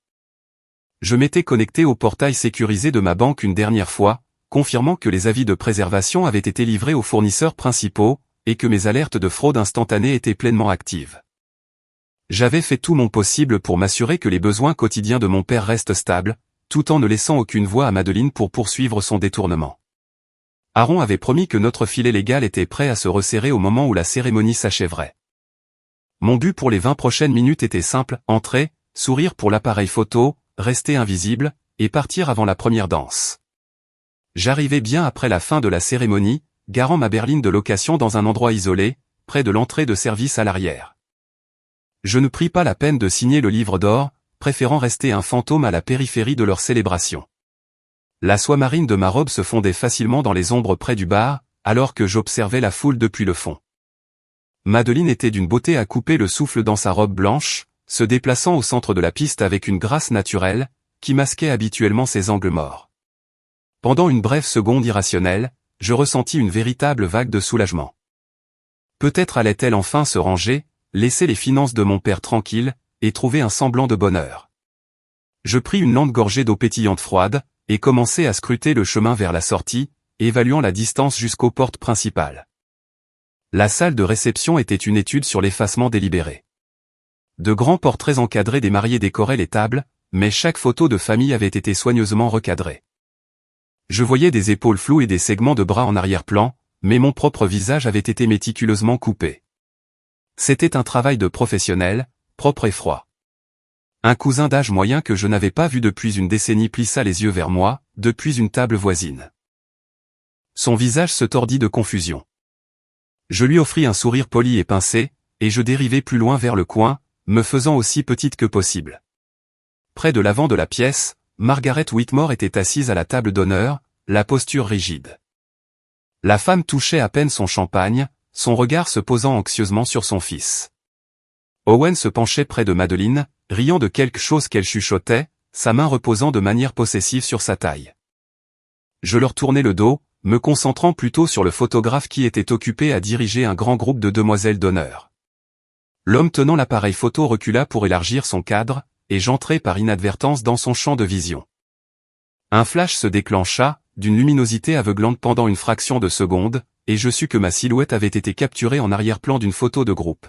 Je m'étais connecté au portail sécurisé de ma banque une dernière fois, confirmant que les avis de préservation avaient été livrés aux fournisseurs principaux, et que mes alertes de fraude instantanée étaient pleinement actives. J'avais fait tout mon possible pour m'assurer que les besoins quotidiens de mon père restent stables, tout en ne laissant aucune voie à Madeleine pour poursuivre son détournement. Aaron avait promis que notre filet légal était prêt à se resserrer au moment où la cérémonie s'achèverait. Mon but pour les 20 prochaines minutes était simple, entrer, sourire pour l'appareil photo, rester invisible, et partir avant la première danse. J'arrivais bien après la fin de la cérémonie, garant ma berline de location dans un endroit isolé, près de l'entrée de service à l'arrière. Je ne pris pas la peine de signer le livre d'or, préférant rester un fantôme à la périphérie de leur célébration. La soie marine de ma robe se fondait facilement dans les ombres près du bar, alors que j'observais la foule depuis le fond. Madeleine était d'une beauté à couper le souffle dans sa robe blanche, se déplaçant au centre de la piste avec une grâce naturelle, qui masquait habituellement ses angles morts. Pendant une brève seconde irrationnelle, je ressentis une véritable vague de soulagement. Peut-être allait-elle enfin se ranger, laisser les finances de mon père tranquilles, et trouver un semblant de bonheur. Je pris une lente gorgée d'eau pétillante froide, et commençai à scruter le chemin vers la sortie, évaluant la distance jusqu'aux portes principales. La salle de réception était une étude sur l'effacement délibéré. De grands portraits encadrés des mariés décoraient les tables, mais chaque photo de famille avait été soigneusement recadrée. Je voyais des épaules floues et des segments de bras en arrière-plan, mais mon propre visage avait été méticuleusement coupé. C'était un travail de professionnel, propre et froid. Un cousin d'âge moyen que je n'avais pas vu depuis une décennie plissa les yeux vers moi, depuis une table voisine. Son visage se tordit de confusion. Je lui offris un sourire poli et pincé, et je dérivai plus loin vers le coin, me faisant aussi petite que possible. Près de l'avant de la pièce, Margaret Whitmore était assise à la table d'honneur, la posture rigide. La femme touchait à peine son champagne, son regard se posant anxieusement sur son fils. Owen se penchait près de Madeleine, riant de quelque chose qu'elle chuchotait, sa main reposant de manière possessive sur sa taille. Je leur tournai le dos, me concentrant plutôt sur le photographe qui était occupé à diriger un grand groupe de demoiselles d'honneur. L'homme tenant l'appareil photo recula pour élargir son cadre, et j'entrai par inadvertance dans son champ de vision. Un flash se déclencha, d'une luminosité aveuglante pendant une fraction de seconde, et je sus que ma silhouette avait été capturée en arrière-plan d'une photo de groupe.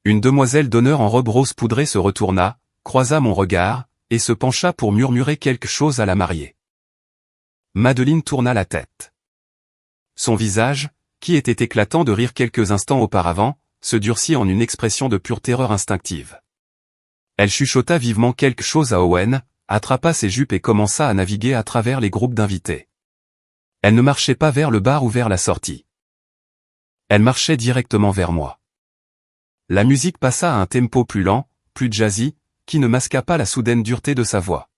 Une demoiselle d'honneur en robe rose poudrée se retourna, croisa mon regard, et se pencha pour murmurer quelque chose à la mariée. Madeleine tourna la tête. Son visage, qui était éclatant de rire quelques instants auparavant, se durcit en une expression de pure terreur instinctive. Elle chuchota vivement quelque chose à Owen, attrapa ses jupes et commença à naviguer à travers les groupes d'invités. Elle ne marchait pas vers le bar ou vers la sortie. Elle marchait directement vers moi. La musique passa à un tempo plus lent, plus jazzy, qui ne masqua pas la soudaine dureté de sa voix.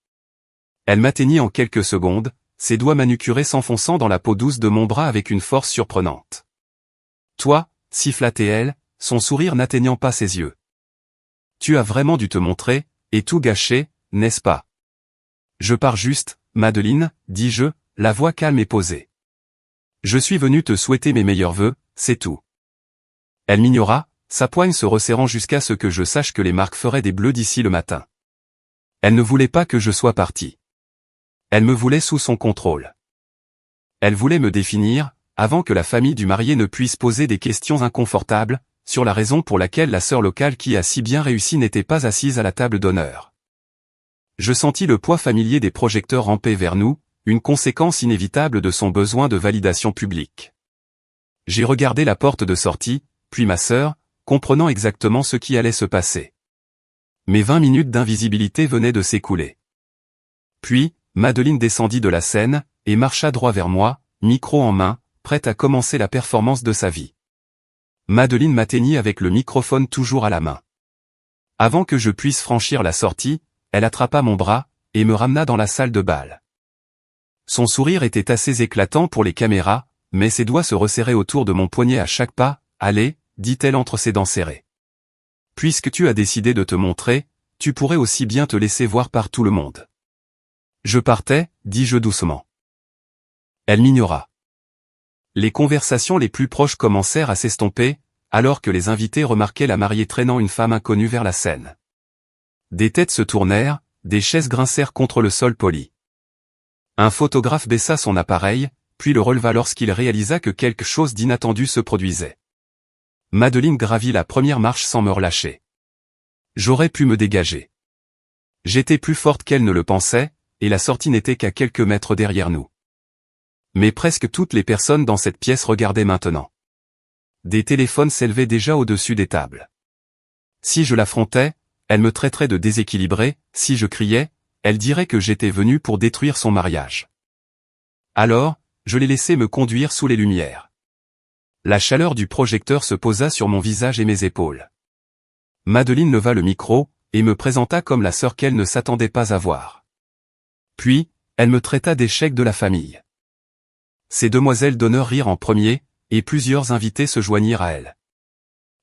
Elle m'atteignit en quelques secondes, ses doigts manucurés s'enfonçant dans la peau douce de mon bras avec une force surprenante. « Toi » siffla-t-elle, son sourire n'atteignant pas ses yeux. « Tu as vraiment dû te montrer, et tout gâcher, n'est-ce pas ?»« Je pars juste, Madeleine, dis-je, la voix calme et posée. Je suis venu te souhaiter mes meilleurs vœux, c'est tout. » Elle m'ignora, sa poigne se resserrant jusqu'à ce que je sache que les marques feraient des bleus d'ici le matin. Elle ne voulait pas que je sois parti. Elle me voulait sous son contrôle. Elle voulait me définir, avant que la famille du marié ne puisse poser des questions inconfortables, sur la raison pour laquelle la sœur locale qui a si bien réussi n'était pas assise à la table d'honneur. Je sentis le poids familier des projecteurs ramper vers nous, une conséquence inévitable de son besoin de validation publique. J'ai regardé la porte de sortie, puis ma sœur, comprenant exactement ce qui allait se passer. Mes 20 minutes d'invisibilité venaient de s'écouler. Puis, Madeleine descendit de la scène, et marcha droit vers moi, micro en main, prête à commencer la performance de sa vie. Madeleine m'atteignit avec le microphone toujours à la main. Avant que je puisse franchir la sortie, elle attrapa mon bras, et me ramena dans la salle de bal. Son sourire était assez éclatant pour les caméras, mais ses doigts se resserraient autour de mon poignet à chaque pas. « Allez », dit-elle entre ses dents serrées. « Puisque tu as décidé de te montrer, tu pourrais aussi bien te laisser voir par tout le monde. » Je partais, dis-je doucement. Elle m'ignora. Les conversations les plus proches commencèrent à s'estomper, alors que les invités remarquaient la mariée traînant une femme inconnue vers la scène. Des têtes se tournèrent, des chaises grincèrent contre le sol poli. Un photographe baissa son appareil, puis le releva lorsqu'il réalisa que quelque chose d'inattendu se produisait. Madeleine gravit la première marche sans me relâcher. J'aurais pu me dégager. J'étais plus forte qu'elle ne le pensait, et la sortie n'était qu'à quelques mètres derrière nous. Mais presque toutes les personnes dans cette pièce regardaient maintenant. Des téléphones s'élevaient déjà au-dessus des tables. Si je l'affrontais, elle me traiterait de déséquilibré, si je criais, elle dirait que j'étais venu pour détruire son mariage. Alors, je l'ai laissé me conduire sous les lumières. La chaleur du projecteur se posa sur mon visage et mes épaules. Madeleine leva le micro, et me présenta comme la sœur qu'elle ne s'attendait pas à voir. Puis, elle me traita d'échec de la famille. Ces demoiselles d'honneur rirent en premier, et plusieurs invités se joignirent à elle.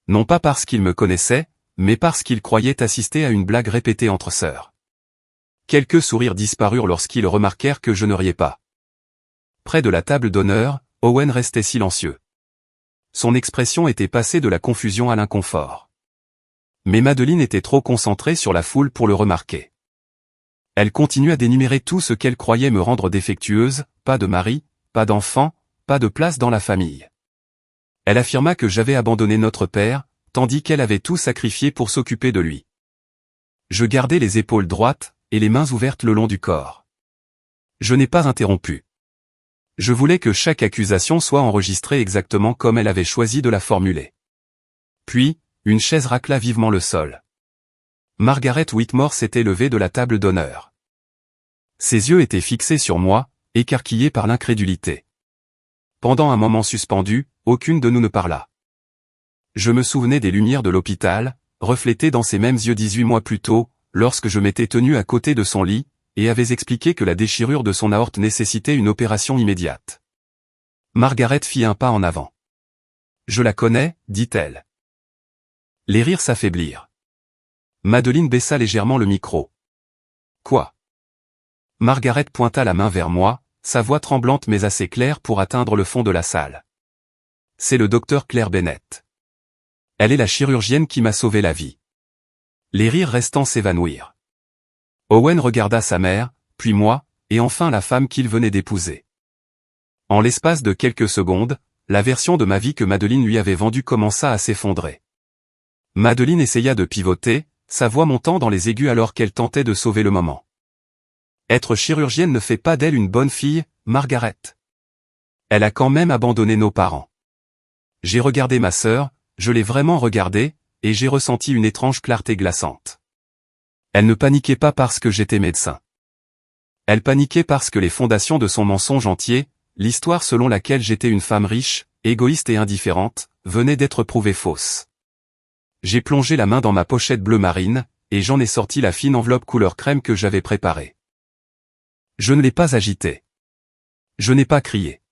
Non pas parce qu'ils me connaissaient, mais parce qu'ils croyaient assister à une blague répétée entre sœurs. Quelques sourires disparurent lorsqu'ils remarquèrent que je ne riais pas. Près de la table d'honneur, Owen restait silencieux. Son expression était passée de la confusion à l'inconfort. Mais Madeleine était trop concentrée sur la foule pour le remarquer. Elle continua d'énumérer tout ce qu'elle croyait me rendre défectueuse, pas de mari, pas d'enfant, pas de place dans la famille. Elle affirma que j'avais abandonné notre père, tandis qu'elle avait tout sacrifié pour s'occuper de lui. Je gardai les épaules droites, et les mains ouvertes le long du corps. Je n'ai pas interrompu. Je voulais que chaque accusation soit enregistrée exactement comme elle avait choisi de la formuler. Puis, une chaise racla vivement le sol. Margaret Whitmore s'était levée de la table d'honneur. Ses yeux étaient fixés sur moi, écarquillés par l'incrédulité. Pendant un moment suspendu, aucune de nous ne parla. Je me souvenais des lumières de l'hôpital, reflétées dans ces mêmes yeux 18 mois plus tôt, lorsque je m'étais tenu à côté de son lit, et avais expliqué que la déchirure de son aorte nécessitait une opération immédiate. Margaret fit un pas en avant. « Je la connais, dit-elle. » Les rires s'affaiblirent. Madeleine baissa légèrement le micro. « Quoi ?» Margaret pointa la main vers moi, sa voix tremblante mais assez claire pour atteindre le fond de la salle. C'est le docteur Claire Bennett. Elle est la chirurgienne qui m'a sauvé la vie. Les rires restants s'évanouirent. Owen regarda sa mère, puis moi, et enfin la femme qu'il venait d'épouser. En l'espace de quelques secondes, la version de ma vie que Madeleine lui avait vendue commença à s'effondrer. Madeleine essaya de pivoter, sa voix montant dans les aigus alors qu'elle tentait de sauver le moment. Être chirurgienne ne fait pas d'elle une bonne fille, Margaret. Elle a quand même abandonné nos parents. J'ai regardé ma sœur, je l'ai vraiment regardée, et j'ai ressenti une étrange clarté glaçante. Elle ne paniquait pas parce que j'étais médecin. Elle paniquait parce que les fondations de son mensonge entier, l'histoire selon laquelle j'étais une femme riche, égoïste et indifférente, venait d'être prouvée fausse. J'ai plongé la main dans ma pochette bleu marine, et j'en ai sorti la fine enveloppe couleur crème que j'avais préparée. Je ne l'ai pas agitée. Je n'ai pas crié.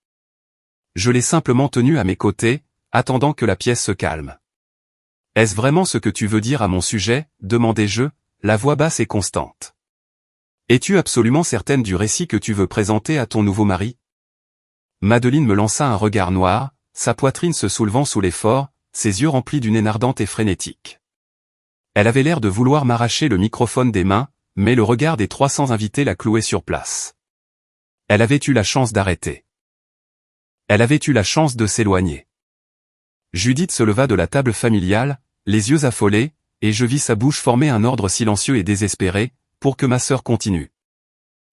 Je l'ai simplement tenue à mes côtés, attendant que la pièce se calme. « Est-ce vraiment ce que tu veux dire à mon sujet ?» demandai-je, la voix basse et constante. « Es-tu absolument certaine du récit que tu veux présenter à ton nouveau mari ?» Madeleine me lança un regard noir, sa poitrine se soulevant sous l'effort, ses yeux remplis d'une haine ardente et frénétique. Elle avait l'air de vouloir m'arracher le microphone des mains, mais le regard des 300 invités la clouait sur place. Elle avait eu la chance d'arrêter. Elle avait eu la chance de s'éloigner. Judith se leva de la table familiale, les yeux affolés, et je vis sa bouche former un ordre silencieux et désespéré, pour que ma sœur continue.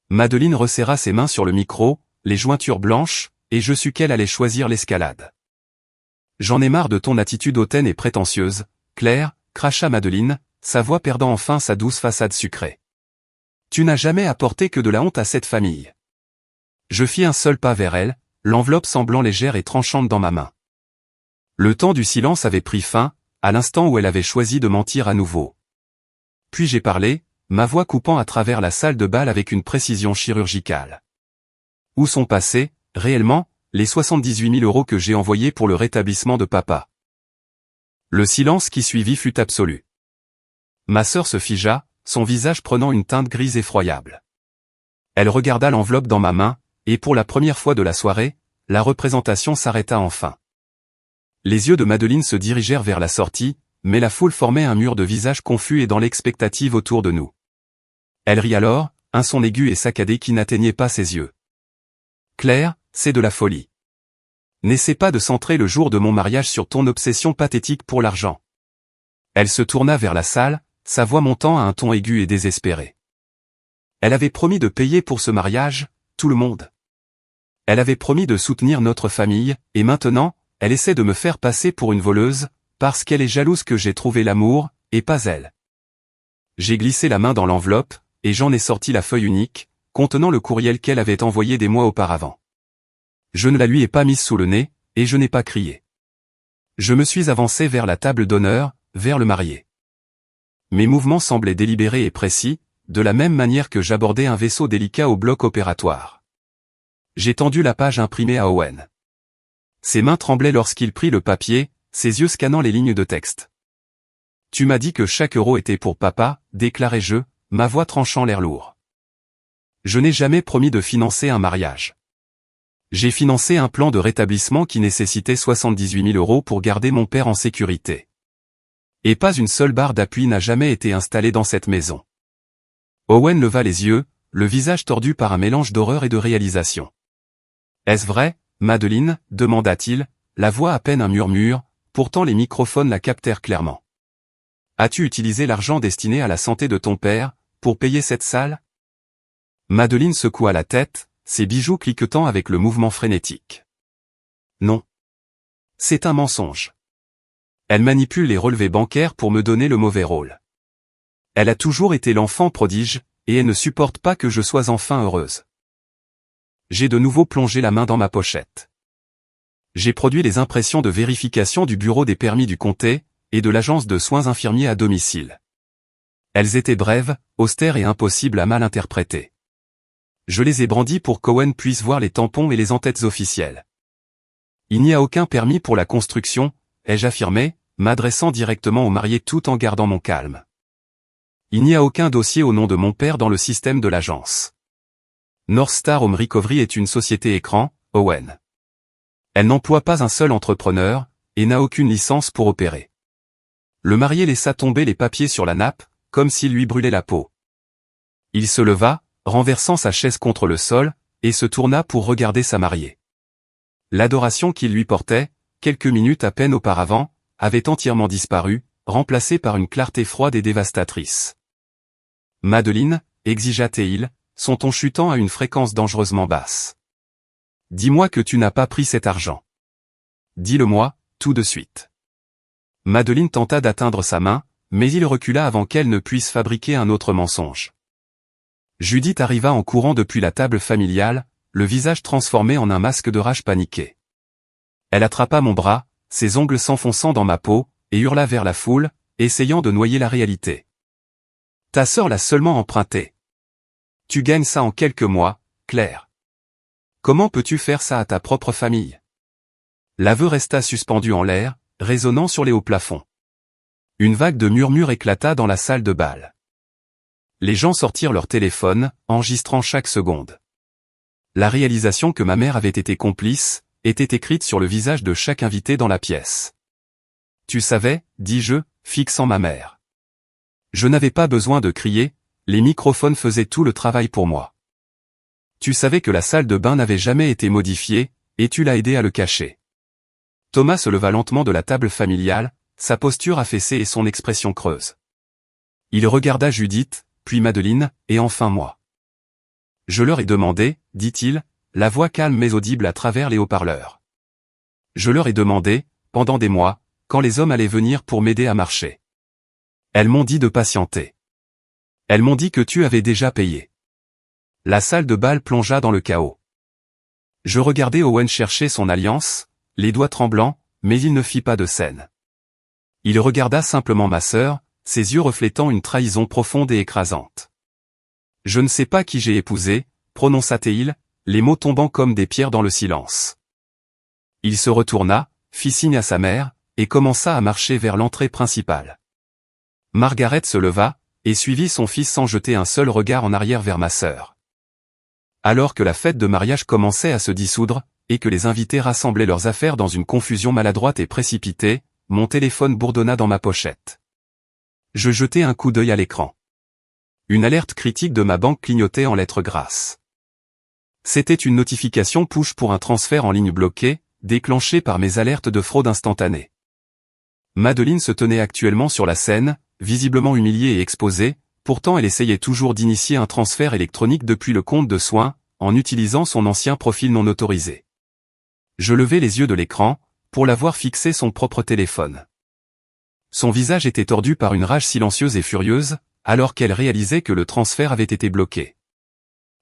Madeleine resserra ses mains sur le micro, les jointures blanches, et je sus qu'elle allait choisir l'escalade. « J'en ai marre de ton attitude hautaine et prétentieuse, Claire, » cracha Madeleine, sa voix perdant enfin sa douce façade sucrée. « Tu n'as jamais apporté que de la honte à cette famille. » Je fis un seul pas vers elle, l'enveloppe semblant légère et tranchante dans ma main. Le temps du silence avait pris fin, à l'instant où elle avait choisi de mentir à nouveau. Puis j'ai parlé, ma voix coupant à travers la salle de bal avec une précision chirurgicale. Où sont passés, réellement, les 78 000 € que j'ai envoyés pour le rétablissement de papa? Le silence qui suivit fut absolu. Ma sœur se figea, son visage prenant une teinte grise effroyable. Elle regarda l'enveloppe dans ma main, et pour la première fois de la soirée, la représentation s'arrêta enfin. Les yeux de Madeleine se dirigèrent vers la sortie, mais la foule formait un mur de visages confus et dans l'expectative autour de nous. Elle rit alors, un son aigu et saccadé qui n'atteignait pas ses yeux. « Claire, c'est de la folie. N'essaie pas de centrer le jour de mon mariage sur ton obsession pathétique pour l'argent. » Elle se tourna vers la salle, sa voix montant à un ton aigu et désespéré. Elle avait promis de payer pour ce mariage, tout le monde. Elle avait promis de soutenir notre famille, et maintenant, elle essaie de me faire passer pour une voleuse, parce qu'elle est jalouse que j'ai trouvé l'amour, et pas elle. J'ai glissé la main dans l'enveloppe, et j'en ai sorti la feuille unique, contenant le courriel qu'elle avait envoyé des mois auparavant. Je ne la lui ai pas mise sous le nez, et je n'ai pas crié. Je me suis avancé vers la table d'honneur, vers le marié. Mes mouvements semblaient délibérés et précis, de la même manière que j'abordais un vaisseau délicat au bloc opératoire. J'ai tendu la page imprimée à Owen. Ses mains tremblaient lorsqu'il prit le papier, ses yeux scannant les lignes de texte. « Tu m'as dit que chaque euro était pour papa, » déclarai-je, ma voix tranchant l'air lourd. Je n'ai jamais promis de financer un mariage. J'ai financé un plan de rétablissement qui nécessitait 78 000 € pour garder mon père en sécurité. Et pas une seule barre d'appui n'a jamais été installée dans cette maison. Owen leva les yeux, le visage tordu par un mélange d'horreur et de réalisation. « Est-ce vrai, Madeleine ?» demanda-t-il, la voix à peine un murmure, pourtant les microphones la captèrent clairement. « As-tu utilisé l'argent destiné à la santé de ton père, pour payer cette salle ?» Madeleine secoua la tête, ses bijoux cliquetant avec le mouvement frénétique. « Non. C'est un mensonge. Elle manipule les relevés bancaires pour me donner le mauvais rôle. Elle a toujours été l'enfant prodige, et elle ne supporte pas que je sois enfin heureuse. » J'ai de nouveau plongé la main dans ma pochette. J'ai produit les impressions de vérification du bureau des permis du comté, et de l'agence de soins infirmiers à domicile. Elles étaient brèves, austères et impossibles à mal interpréter. Je les ai brandies pour qu'Owen puisse voir les tampons et les en-têtes officielles. Il n'y a aucun permis pour la construction, ai-je affirmé, m'adressant directement au marié tout en gardant mon calme. Il n'y a aucun dossier au nom de mon père dans le système de l'agence. North Star Home Recovery est une société écran, Owen. Elle n'emploie pas un seul entrepreneur, et n'a aucune licence pour opérer. Le marié laissa tomber les papiers sur la nappe, comme s'il lui brûlait la peau. Il se leva, renversant sa chaise contre le sol, et se tourna pour regarder sa mariée. L'adoration qu'il lui portait, quelques minutes à peine auparavant, avait entièrement disparu, remplacée par une clarté froide et dévastatrice. « Madeleine, exigea Théil, son ton chutant à une fréquence dangereusement basse. Dis-moi que tu n'as pas pris cet argent. Dis-le-moi, tout de suite. » Madeleine tenta d'atteindre sa main, mais il recula avant qu'elle ne puisse fabriquer un autre mensonge. Judith arriva en courant depuis la table familiale, le visage transformé en un masque de rage paniquée. Elle attrapa mon bras, ses ongles s'enfonçant dans ma peau, et hurla vers la foule, essayant de noyer la réalité. « Ta sœur l'a seulement emprunté. Tu gagnes ça en quelques mois, Claire. Comment peux-tu faire ça à ta propre famille ?» L'aveu resta suspendu en l'air, résonnant sur les hauts plafonds. Une vague de murmures éclata dans la salle de bal. Les gens sortirent leur téléphone, enregistrant chaque seconde. La réalisation que ma mère avait été complice, était écrite sur le visage de chaque invité dans la pièce. « Tu savais, dis-je, fixant ma mère. Je n'avais pas besoin de crier, les microphones faisaient tout le travail pour moi. Tu savais que la salle de bain n'avait jamais été modifiée, et tu l'as aidé à le cacher. » Thomas se leva lentement de la table familiale, sa posture affaissée et son expression creuse. Il regarda Judith, puis Madeleine, et enfin moi. « Je leur ai demandé, dit-il, la voix calme mais audible à travers les haut-parleurs. Je leur ai demandé, pendant des mois, quand les hommes allaient venir pour m'aider à marcher. Elles m'ont dit de patienter. Elles m'ont dit que tu avais déjà payé. » La salle de bal plongea dans le chaos. Je regardai Owen chercher son alliance, les doigts tremblants, mais il ne fit pas de scène. Il regarda simplement ma sœur, ses yeux reflétant une trahison profonde et écrasante. « Je ne sais pas qui j'ai épousé, » prononça-t-il, les mots tombant comme des pierres dans le silence. Il se retourna, fit signe à sa mère, et commença à marcher vers l'entrée principale. Margaret se leva, et suivit son fils sans jeter un seul regard en arrière vers ma sœur. Alors que la fête de mariage commençait à se dissoudre, et que les invités rassemblaient leurs affaires dans une confusion maladroite et précipitée, mon téléphone bourdonna dans ma pochette. Je jetai un coup d'œil à l'écran. Une alerte critique de ma banque clignotait en lettres grasses. C'était une notification push pour un transfert en ligne bloqué, déclenchée par mes alertes de fraude instantanée. Madeleine se tenait actuellement sur la scène, visiblement humiliée et exposée, pourtant elle essayait toujours d'initier un transfert électronique depuis le compte de soins, en utilisant son ancien profil non autorisé. Je levai les yeux de l'écran, pour la voir fixer son propre téléphone. Son visage était tordu par une rage silencieuse et furieuse, alors qu'elle réalisait que le transfert avait été bloqué.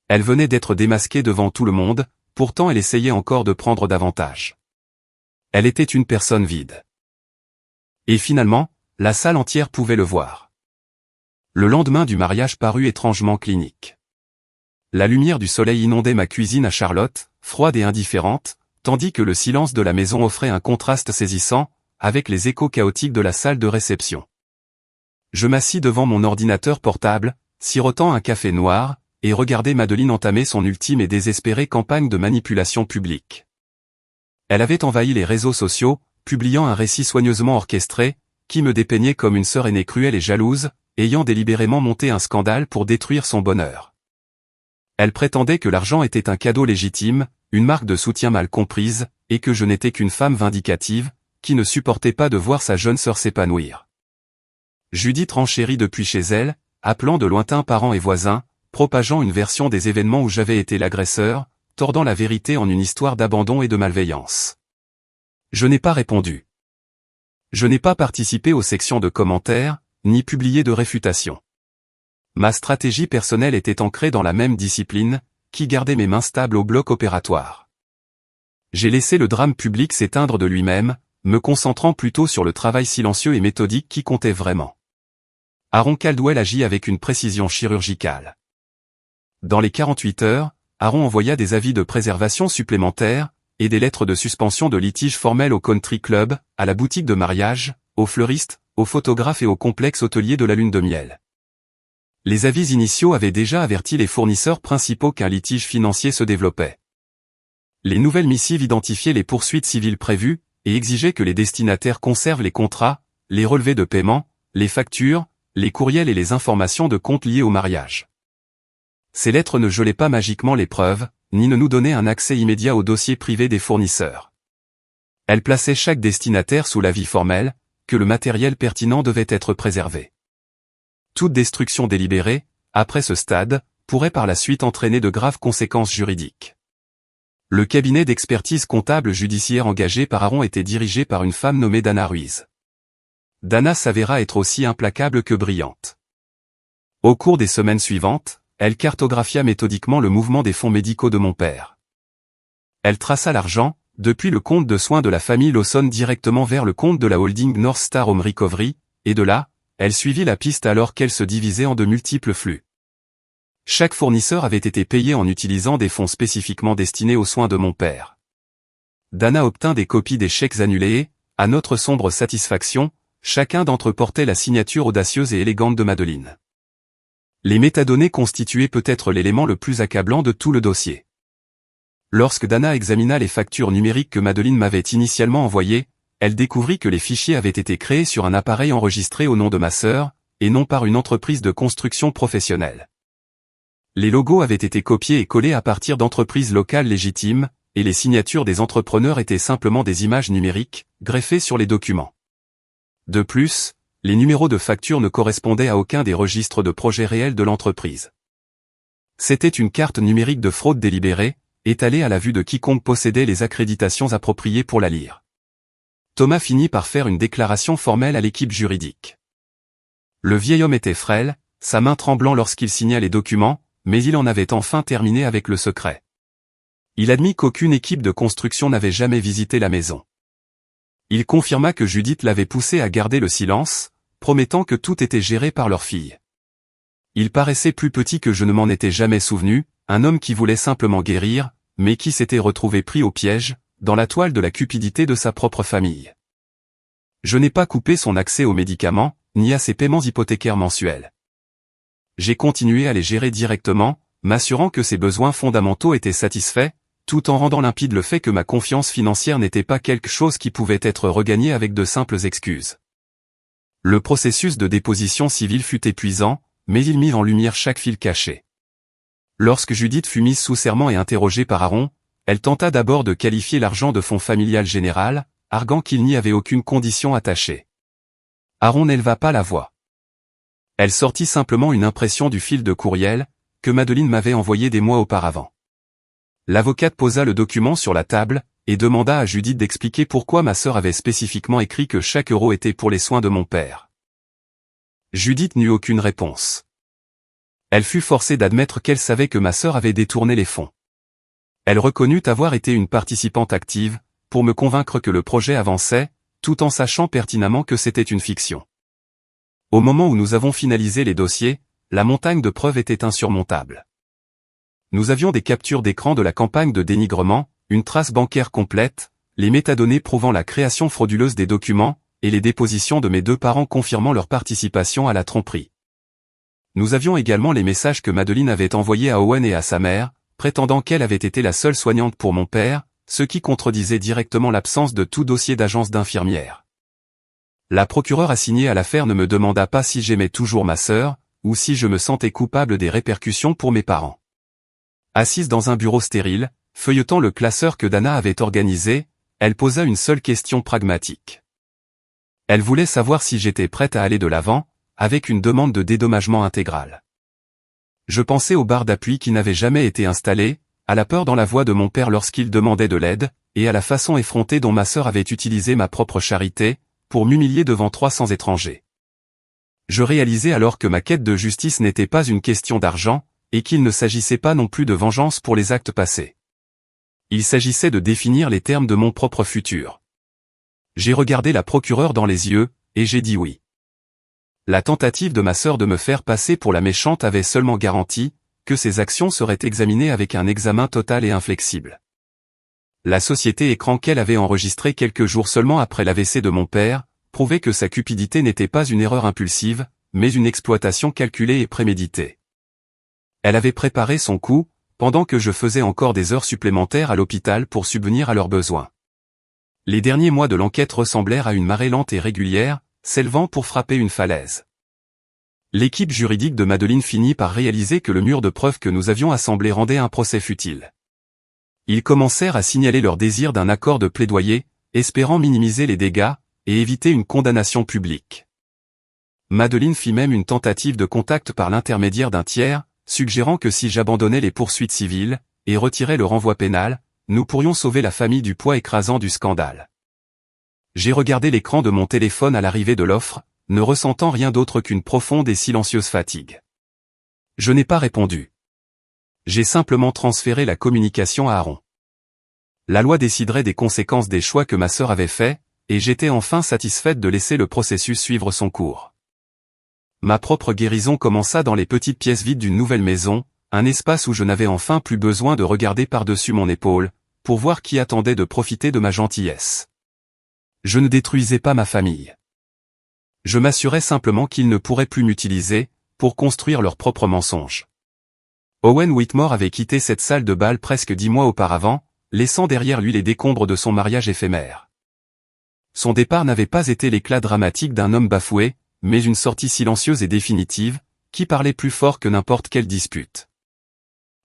Elle venait d'être démasquée devant tout le monde, pourtant elle essayait encore de prendre davantage. Elle était une personne vide. Et finalement, la salle entière pouvait le voir. Le lendemain du mariage parut étrangement clinique. La lumière du soleil inondait ma cuisine à Charlotte, froide et indifférente, tandis que le silence de la maison offrait un contraste saisissant, avec les échos chaotiques de la salle de réception. Je m'assis devant mon ordinateur portable, sirotant un café noir, et regardai Madeleine entamer son ultime et désespérée campagne de manipulation publique. Elle avait envahi les réseaux sociaux, publiant un récit soigneusement orchestré, qui me dépeignait comme une sœur aînée cruelle et jalouse, ayant délibérément monté un scandale pour détruire son bonheur. Elle prétendait que l'argent était un cadeau légitime, une marque de soutien mal comprise, et que je n'étais qu'une femme vindicative, qui ne supportait pas de voir sa jeune sœur s'épanouir. Judith renchérit depuis chez elle, appelant de lointains parents et voisins, propageant une version des événements où j'avais été l'agresseur, tordant la vérité en une histoire d'abandon et de malveillance. Je n'ai pas répondu. Je n'ai pas participé aux sections de commentaires, ni publié de réfutation. Ma stratégie personnelle était ancrée dans la même discipline, qui gardait mes mains stables au bloc opératoire. J'ai laissé le drame public s'éteindre de lui-même, me concentrant plutôt sur le travail silencieux et méthodique qui comptait vraiment. Aaron Caldwell agit avec une précision chirurgicale. Dans les 48 heures, Aaron envoya des avis de préservation supplémentaires, et des lettres de suspension de litige formelles au country club, à la boutique de mariage, aux fleuristes, aux photographes et au complexe hôtelier de la lune de miel. Les avis initiaux avaient déjà averti les fournisseurs principaux qu'un litige financier se développait. Les nouvelles missives identifiaient les poursuites civiles prévues et exigeaient que les destinataires conservent les contrats, les relevés de paiement, les factures, les courriels et les informations de compte liées au mariage. Ces lettres ne gelaient pas magiquement les preuves, ni ne nous donnaient un accès immédiat aux dossiers privés des fournisseurs. Elles plaçaient chaque destinataire sous l'avis formel, que le matériel pertinent devait être préservé. Toute destruction délibérée, après ce stade, pourrait par la suite entraîner de graves conséquences juridiques. Le cabinet d'expertise comptable judiciaire engagé par Aaron était dirigé par une femme nommée Dana Ruiz. Dana s'avéra être aussi implacable que brillante. Au cours des semaines suivantes, elle cartographia méthodiquement le mouvement des fonds médicaux de mon père. Elle traça l'argent, depuis le compte de soins de la famille Lawson directement vers le compte de la holding North Star Home Recovery, et de là, elle suivit la piste alors qu'elle se divisait en de multiples flux. Chaque fournisseur avait été payé en utilisant des fonds spécifiquement destinés aux soins de mon père. Dana obtint des copies des chèques annulés et, à notre sombre satisfaction, chacun d'entre eux portait la signature audacieuse et élégante de Madeleine. Les métadonnées constituaient peut-être l'élément le plus accablant de tout le dossier. Lorsque Dana examina les factures numériques que Madeleine m'avait initialement envoyées, elle découvrit que les fichiers avaient été créés sur un appareil enregistré au nom de ma sœur, et non par une entreprise de construction professionnelle. Les logos avaient été copiés et collés à partir d'entreprises locales légitimes, et les signatures des entrepreneurs étaient simplement des images numériques, greffées sur les documents. De plus, les numéros de facture ne correspondaient à aucun des registres de projets réels de l'entreprise. C'était une carte numérique de fraude délibérée, étalée à la vue de quiconque possédait les accréditations appropriées pour la lire. Thomas finit par faire une déclaration formelle à l'équipe juridique. Le vieil homme était frêle, sa main tremblant lorsqu'il signa les documents, mais il en avait enfin terminé avec le secret. Il admit qu'aucune équipe de construction n'avait jamais visité la maison. Il confirma que Judith l'avait poussé à garder le silence, promettant que tout était géré par leur fille. Il paraissait plus petit que je ne m'en étais jamais souvenu, un homme qui voulait simplement guérir, mais qui s'était retrouvé pris au piège, dans la toile de la cupidité de sa propre famille. Je n'ai pas coupé son accès aux médicaments, ni à ses paiements hypothécaires mensuels. J'ai continué à les gérer directement, m'assurant que ses besoins fondamentaux étaient satisfaits, tout en rendant limpide le fait que ma confiance financière n'était pas quelque chose qui pouvait être regagné avec de simples excuses. Le processus de déposition civile fut épuisant, mais il mit en lumière chaque fil caché. Lorsque Judith fut mise sous serment et interrogée par Aaron, elle tenta d'abord de qualifier l'argent de fonds familial général, arguant qu'il n'y avait aucune condition attachée. Aaron n'éleva pas la voix. Elle sortit simplement une impression du fil de courriel, que Madeleine m'avait envoyé des mois auparavant. L'avocate posa le document sur la table, et demanda à Judith d'expliquer pourquoi ma sœur avait spécifiquement écrit que chaque euro était pour les soins de mon père. Judith n'eut aucune réponse. Elle fut forcée d'admettre qu'elle savait que ma sœur avait détourné les fonds. Elle reconnut avoir été une participante active, pour me convaincre que le projet avançait, tout en sachant pertinemment que c'était une fiction. Au moment où nous avons finalisé les dossiers, la montagne de preuves était insurmontable. Nous avions des captures d'écran de la campagne de dénigrement, une trace bancaire complète, les métadonnées prouvant la création frauduleuse des documents, et les dépositions de mes deux parents confirmant leur participation à la tromperie. Nous avions également les messages que Madeleine avait envoyés à Owen et à sa mère, prétendant qu'elle avait été la seule soignante pour mon père, ce qui contredisait directement l'absence de tout dossier d'agence d'infirmière. La procureure assignée à l'affaire ne me demanda pas si j'aimais toujours ma sœur, ou si je me sentais coupable des répercussions pour mes parents. Assise dans un bureau stérile, feuilletant le classeur que Dana avait organisé, elle posa une seule question pragmatique. Elle voulait savoir si j'étais prête à aller de l'avant, avec une demande de dédommagement intégral. Je pensais aux barres d'appui qui n'avaient jamais été installées, à la peur dans la voix de mon père lorsqu'il demandait de l'aide, et à la façon effrontée dont ma sœur avait utilisé ma propre charité, pour m'humilier devant 300 étrangers. Je réalisais alors que ma quête de justice n'était pas une question d'argent, et qu'il ne s'agissait pas non plus de vengeance pour les actes passés. Il s'agissait de définir les termes de mon propre futur. J'ai regardé la procureure dans les yeux, et j'ai dit oui. La tentative de ma sœur de me faire passer pour la méchante avait seulement garanti que ses actions seraient examinées avec un examen total et inflexible. La société écran qu'elle avait enregistrée quelques jours seulement après l'AVC de mon père, prouvait que sa cupidité n'était pas une erreur impulsive, mais une exploitation calculée et préméditée. Elle avait préparé son coup, pendant que je faisais encore des heures supplémentaires à l'hôpital pour subvenir à leurs besoins. Les derniers mois de l'enquête ressemblèrent à une marée lente et régulière, s'élevant pour frapper une falaise. L'équipe juridique de Madeleine finit par réaliser que le mur de preuves que nous avions assemblé rendait un procès futile. Ils commencèrent à signaler leur désir d'un accord de plaidoyer, espérant minimiser les dégâts, et éviter une condamnation publique. Madeleine fit même une tentative de contact par l'intermédiaire d'un tiers, suggérant que si j'abandonnais les poursuites civiles, et retirais le renvoi pénal, nous pourrions sauver la famille du poids écrasant du scandale. J'ai regardé l'écran de mon téléphone à l'arrivée de l'offre, ne ressentant rien d'autre qu'une profonde et silencieuse fatigue. Je n'ai pas répondu. J'ai simplement transféré la communication à Aaron. La loi déciderait des conséquences des choix que ma sœur avait faits, et j'étais enfin satisfaite de laisser le processus suivre son cours. Ma propre guérison commença dans les petites pièces vides d'une nouvelle maison, un espace où je n'avais enfin plus besoin de regarder par-dessus mon épaule, pour voir qui attendait de profiter de ma gentillesse. Je ne détruisais pas ma famille. Je m'assurais simplement qu'ils ne pourraient plus m'utiliser, pour construire leurs propres mensonges. Owen Whitmore avait quitté cette salle de bal presque 10 mois auparavant, laissant derrière lui les décombres de son mariage éphémère. Son départ n'avait pas été l'éclat dramatique d'un homme bafoué, mais une sortie silencieuse et définitive, qui parlait plus fort que n'importe quelle dispute.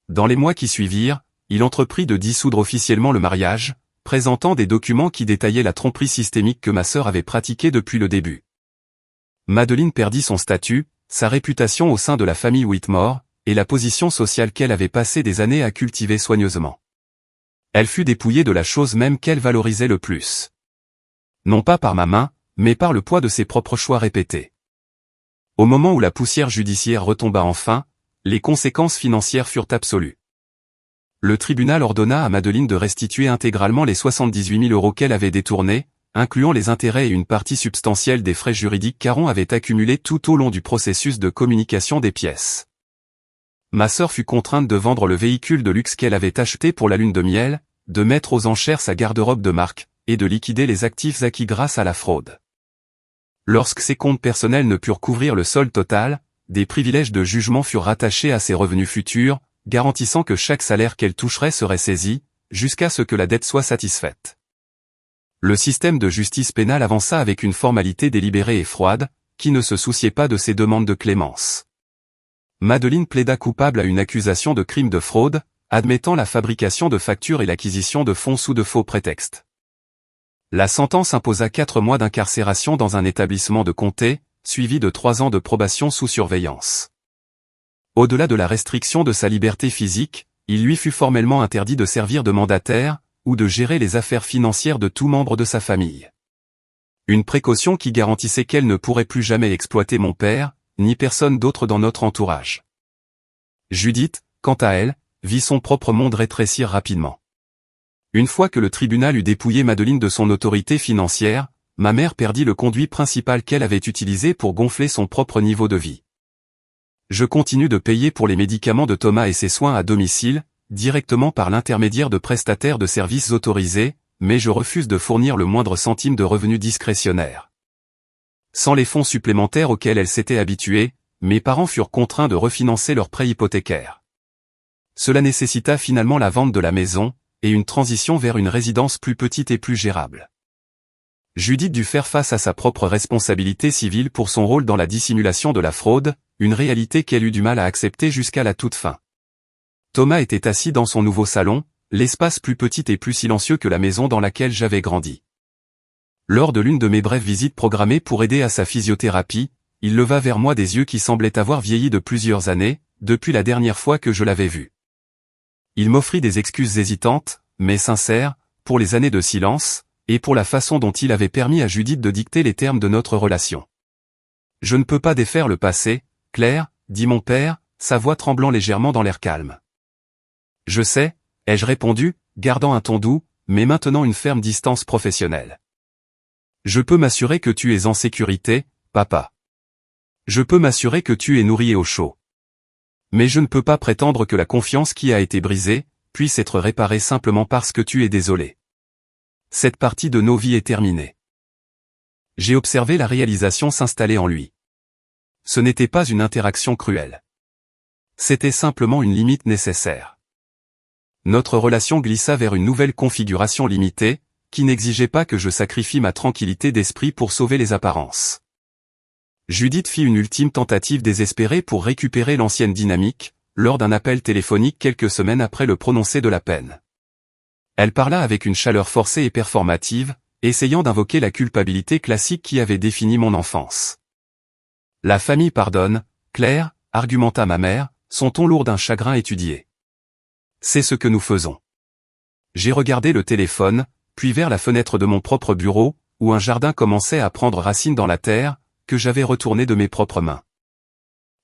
Dans les mois qui suivirent, il entreprit de dissoudre officiellement le mariage, présentant des documents qui détaillaient la tromperie systémique que ma sœur avait pratiquée depuis le début. Madeleine perdit son statut, sa réputation au sein de la famille Whitmore, et la position sociale qu'elle avait passé des années à cultiver soigneusement. Elle fut dépouillée de la chose même qu'elle valorisait le plus. Non pas par ma main, mais par le poids de ses propres choix répétés. Au moment où la poussière judiciaire retomba enfin, les conséquences financières furent absolues. Le tribunal ordonna à Madeleine de restituer intégralement les 78 000 € qu'elle avait détournés, incluant les intérêts et une partie substantielle des frais juridiques qu'Aaron avait accumulés tout au long du processus de communication des pièces. Ma sœur fut contrainte de vendre le véhicule de luxe qu'elle avait acheté pour la lune de miel, de mettre aux enchères sa garde-robe de marque, et de liquider les actifs acquis grâce à la fraude. Lorsque ses comptes personnels ne purent couvrir le solde total, des privilèges de jugement furent rattachés à ses revenus futurs, garantissant que chaque salaire qu'elle toucherait serait saisi, jusqu'à ce que la dette soit satisfaite. Le système de justice pénale avança avec une formalité délibérée et froide, qui ne se souciait pas de ses demandes de clémence. Madeleine plaida coupable à une accusation de crime de fraude, admettant la fabrication de factures et l'acquisition de fonds sous de faux prétextes. La sentence imposa 4 mois d'incarcération dans un établissement de comté, suivi de 3 ans de probation sous surveillance. Au-delà de la restriction de sa liberté physique, il lui fut formellement interdit de servir de mandataire, ou de gérer les affaires financières de tout membre de sa famille. Une précaution qui garantissait qu'elle ne pourrait plus jamais exploiter mon père, ni personne d'autre dans notre entourage. Judith, quant à elle, vit son propre monde rétrécir rapidement. Une fois que le tribunal eut dépouillé Madeleine de son autorité financière, ma mère perdit le conduit principal qu'elle avait utilisé pour gonfler son propre niveau de vie. Je continue de payer pour les médicaments de Thomas et ses soins à domicile, directement par l'intermédiaire de prestataires de services autorisés, mais je refuse de fournir le moindre centime de revenus discrétionnaires. Sans les fonds supplémentaires auxquels elle s'était habituée, mes parents furent contraints de refinancer leurs prêts hypothécaires. Cela nécessita finalement la vente de la maison, et une transition vers une résidence plus petite et plus gérable. Judith dut faire face à sa propre responsabilité civile pour son rôle dans la dissimulation de la fraude, une réalité qu'elle eut du mal à accepter jusqu'à la toute fin. Thomas était assis dans son nouveau salon, l'espace plus petit et plus silencieux que la maison dans laquelle j'avais grandi. Lors de l'une de mes brèves visites programmées pour aider à sa physiothérapie, il leva vers moi des yeux qui semblaient avoir vieilli de plusieurs années, depuis la dernière fois que je l'avais vu. Il m'offrit des excuses hésitantes, mais sincères, pour les années de silence, et pour la façon dont il avait permis à Judith de dicter les termes de notre relation. « Je ne peux pas défaire le passé, Claire, dit mon père, sa voix tremblant légèrement dans l'air calme. « Je sais, ai-je répondu, gardant un ton doux, mais maintenant une ferme distance professionnelle. Je peux m'assurer que tu es en sécurité, papa. Je peux m'assurer que tu es nourri et au chaud. Mais je ne peux pas prétendre que la confiance qui a été brisée, puisse être réparée simplement parce que tu es désolé. Cette partie de nos vies est terminée. » J'ai observé la réalisation s'installer en lui. Ce n'était pas une interaction cruelle. C'était simplement une limite nécessaire. Notre relation glissa vers une nouvelle configuration limitée, qui n'exigeait pas que je sacrifie ma tranquillité d'esprit pour sauver les apparences. Judith fit une ultime tentative désespérée pour récupérer l'ancienne dynamique, lors d'un appel téléphonique quelques semaines après le prononcé de la peine. Elle parla avec une chaleur forcée et performative, essayant d'invoquer la culpabilité classique qui avait défini mon enfance. La famille pardonne, Claire, argumenta ma mère, son ton lourd d'un chagrin étudié. C'est ce que nous faisons. J'ai regardé le téléphone, puis vers la fenêtre de mon propre bureau, où un jardin commençait à prendre racine dans la terre, que j'avais retourné de mes propres mains.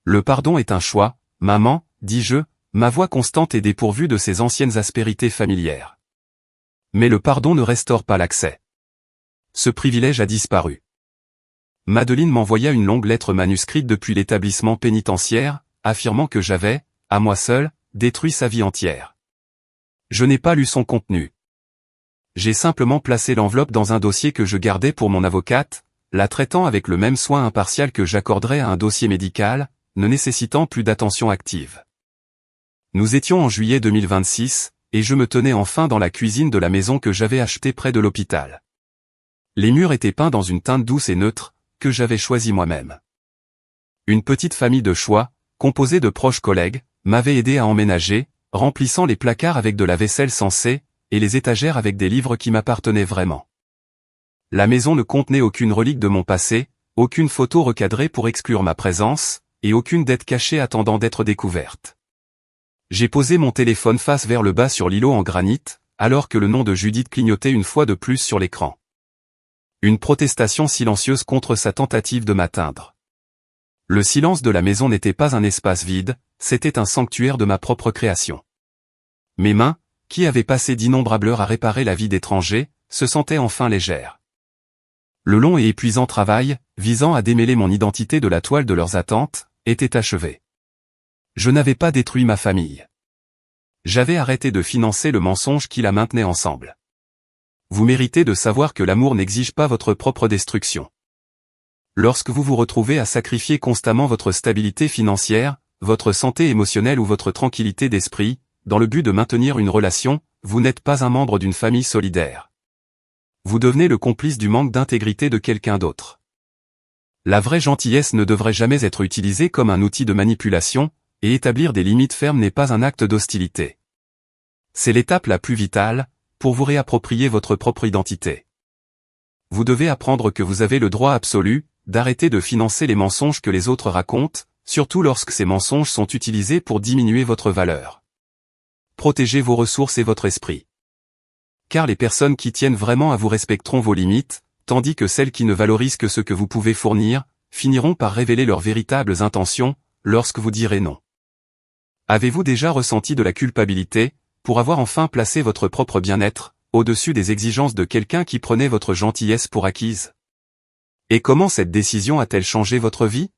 Le pardon est un choix, maman, dis-je, ma voix constante et dépourvue de ces anciennes aspérités familières. Mais le pardon ne restaure pas l'accès. Ce privilège a disparu. Madeleine m'envoya une longue lettre manuscrite depuis l'établissement pénitentiaire, affirmant que j'avais, à moi seul, détruit sa vie entière. Je n'ai pas lu son contenu. J'ai simplement placé l'enveloppe dans un dossier que je gardais pour mon avocate, la traitant avec le même soin impartial que j'accorderais à un dossier médical, ne nécessitant plus d'attention active. Nous étions en juillet 2026, et je me tenais enfin dans la cuisine de la maison que j'avais achetée près de l'hôpital. Les murs étaient peints dans une teinte douce et neutre, que j'avais choisie moi-même. Une petite famille de choix, composée de proches collègues, m'avait aidé à emménager, remplissant les placards avec de la vaisselle sensée, et les étagères avec des livres qui m'appartenaient vraiment. La maison ne contenait aucune relique de mon passé, aucune photo recadrée pour exclure ma présence, et aucune dette cachée attendant d'être découverte. J'ai posé mon téléphone face vers le bas sur l'îlot en granit, alors que le nom de Judith clignotait une fois de plus sur l'écran. Une protestation silencieuse contre sa tentative de m'atteindre. Le silence de la maison n'était pas un espace vide, c'était un sanctuaire de ma propre création. Mes mains, qui avaient passé d'innombrables heures à réparer la vie d'étrangers, se sentaient enfin légères. Le long et épuisant travail, visant à démêler mon identité de la toile de leurs attentes, était achevé. Je n'avais pas détruit ma famille. J'avais arrêté de financer le mensonge qui la maintenait ensemble. Vous méritez de savoir que l'amour n'exige pas votre propre destruction. Lorsque vous vous retrouvez à sacrifier constamment votre stabilité financière, votre santé émotionnelle ou votre tranquillité d'esprit, dans le but de maintenir une relation, vous n'êtes pas un membre d'une famille solidaire. Vous devenez le complice du manque d'intégrité de quelqu'un d'autre. La vraie gentillesse ne devrait jamais être utilisée comme un outil de manipulation, et établir des limites fermes n'est pas un acte d'hostilité. C'est l'étape la plus vitale, pour vous réapproprier votre propre identité. Vous devez apprendre que vous avez le droit absolu, d'arrêter de financer les mensonges que les autres racontent, surtout lorsque ces mensonges sont utilisés pour diminuer votre valeur. Protégez vos ressources et votre esprit. Car les personnes qui tiennent vraiment à vous respecteront vos limites, tandis que celles qui ne valorisent que ce que vous pouvez fournir, finiront par révéler leurs véritables intentions, lorsque vous direz non. Avez-vous déjà ressenti de la culpabilité, pour avoir enfin placé votre propre bien-être, au-dessus des exigences de quelqu'un qui prenait votre gentillesse pour acquise? Et comment cette décision a-t-elle changé votre vie?